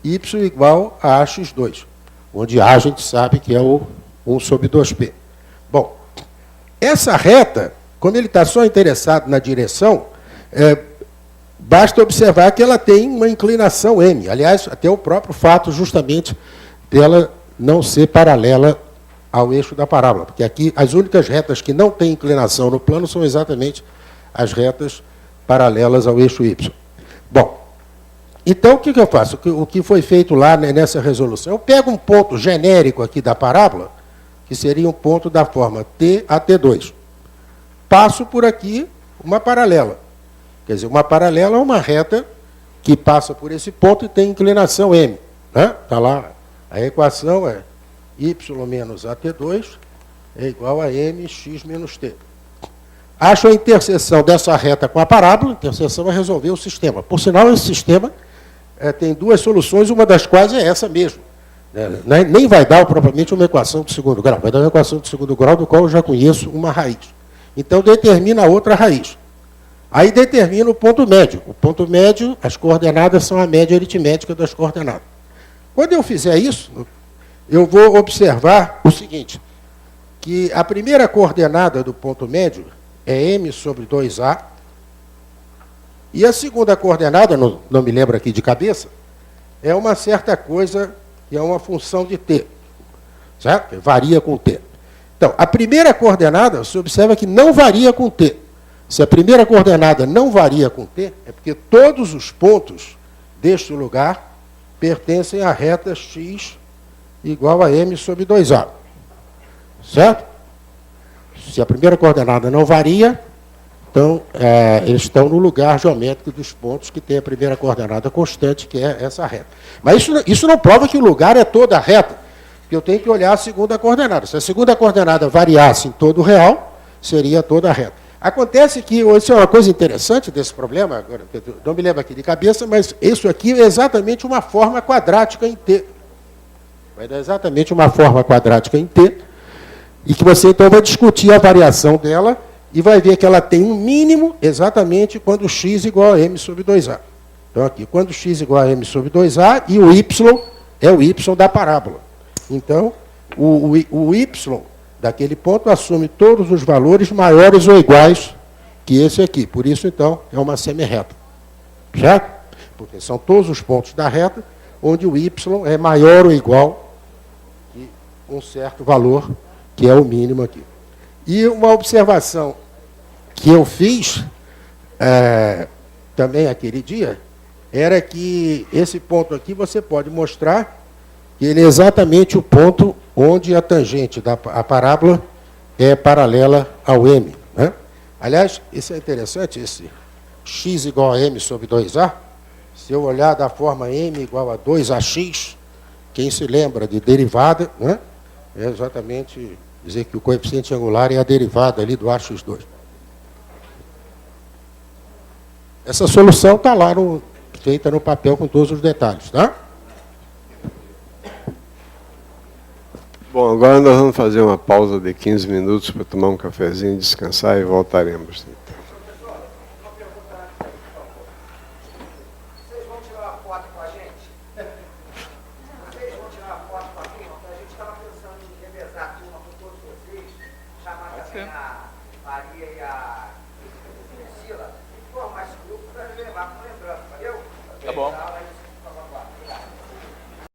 y igual a ax2, onde a gente sabe que é o 1 sobre 2p. Bom, essa reta, como ele está só interessado na direção, basta observar que ela tem uma inclinação m. Aliás, até o próprio fato, justamente, dela não ser paralela ao eixo da parábola. Porque aqui, as únicas retas que não têm inclinação no plano são exatamente as retas paralelas ao eixo y. Bom, então, o que eu faço? O que foi feito lá nessa resolução? Eu pego um ponto genérico aqui da parábola, que seria um ponto da forma t a t2. Passo por aqui uma paralela. Quer dizer, uma paralela é uma reta que passa por esse ponto e tem inclinação M. Está lá, a equação é y menos AT2 é igual a mx menos t. Acho a interseção dessa reta com a parábola, a interseção vai resolver o sistema. Por sinal, esse sistema tem duas soluções, uma das quais é essa mesmo. Nem vai dar propriamente uma equação de segundo grau, vai dar uma equação de segundo grau do qual eu já conheço uma raiz. Então, determina a outra raiz. Aí determina o ponto médio. O ponto médio, as coordenadas são a média aritmética das coordenadas. Quando eu fizer isso, eu vou observar o seguinte, que a primeira coordenada do ponto médio é m sobre 2a, e a segunda coordenada, não me lembro aqui de cabeça, é uma certa coisa que é uma função de t, certo? Varia com t. Então, a primeira coordenada, você observa que não varia com t. Se a primeira coordenada não varia com t, é porque todos os pontos deste lugar pertencem à reta x igual a m sobre 2a. Certo? Se a primeira coordenada não varia, então eles estão no lugar geométrico dos pontos que tem a primeira coordenada constante, que é essa reta. Mas isso não prova que o lugar é toda a reta, porque eu tenho que olhar a segunda coordenada. Se a segunda coordenada variasse em todo o real, seria toda a reta. Acontece que, isso é uma coisa interessante desse problema, agora, não me lembro aqui de cabeça, mas isso aqui é exatamente uma forma quadrática em T. Vai dar exatamente uma forma quadrática em T, e que você então vai discutir a variação dela e vai ver que ela tem um mínimo exatamente quando x igual a m sobre 2a. Então aqui, quando x igual a m sobre 2a e o y é o y da parábola. Então, o y daquele ponto assume todos os valores maiores ou iguais que esse aqui. Por isso, então, é uma semirreta. Certo? Porque são todos os pontos da reta onde o y é maior ou igual que um certo valor, que é o mínimo aqui. E uma observação que eu fiz também aquele dia, era que esse ponto aqui você pode mostrar que ele é exatamente o ponto onde a tangente da parábola é paralela ao m. Né? Aliás, isso é interessante, esse x igual a m sobre 2a, se eu olhar da forma m igual a 2ax, quem se lembra de derivada, né? É exatamente dizer que o coeficiente angular é a derivada ali do ax2. Essa solução está lá, feita no papel com todos os detalhes. Tá? Bom, agora nós vamos fazer uma pausa de 15 minutos para tomar um cafezinho, descansar e voltaremos. Então.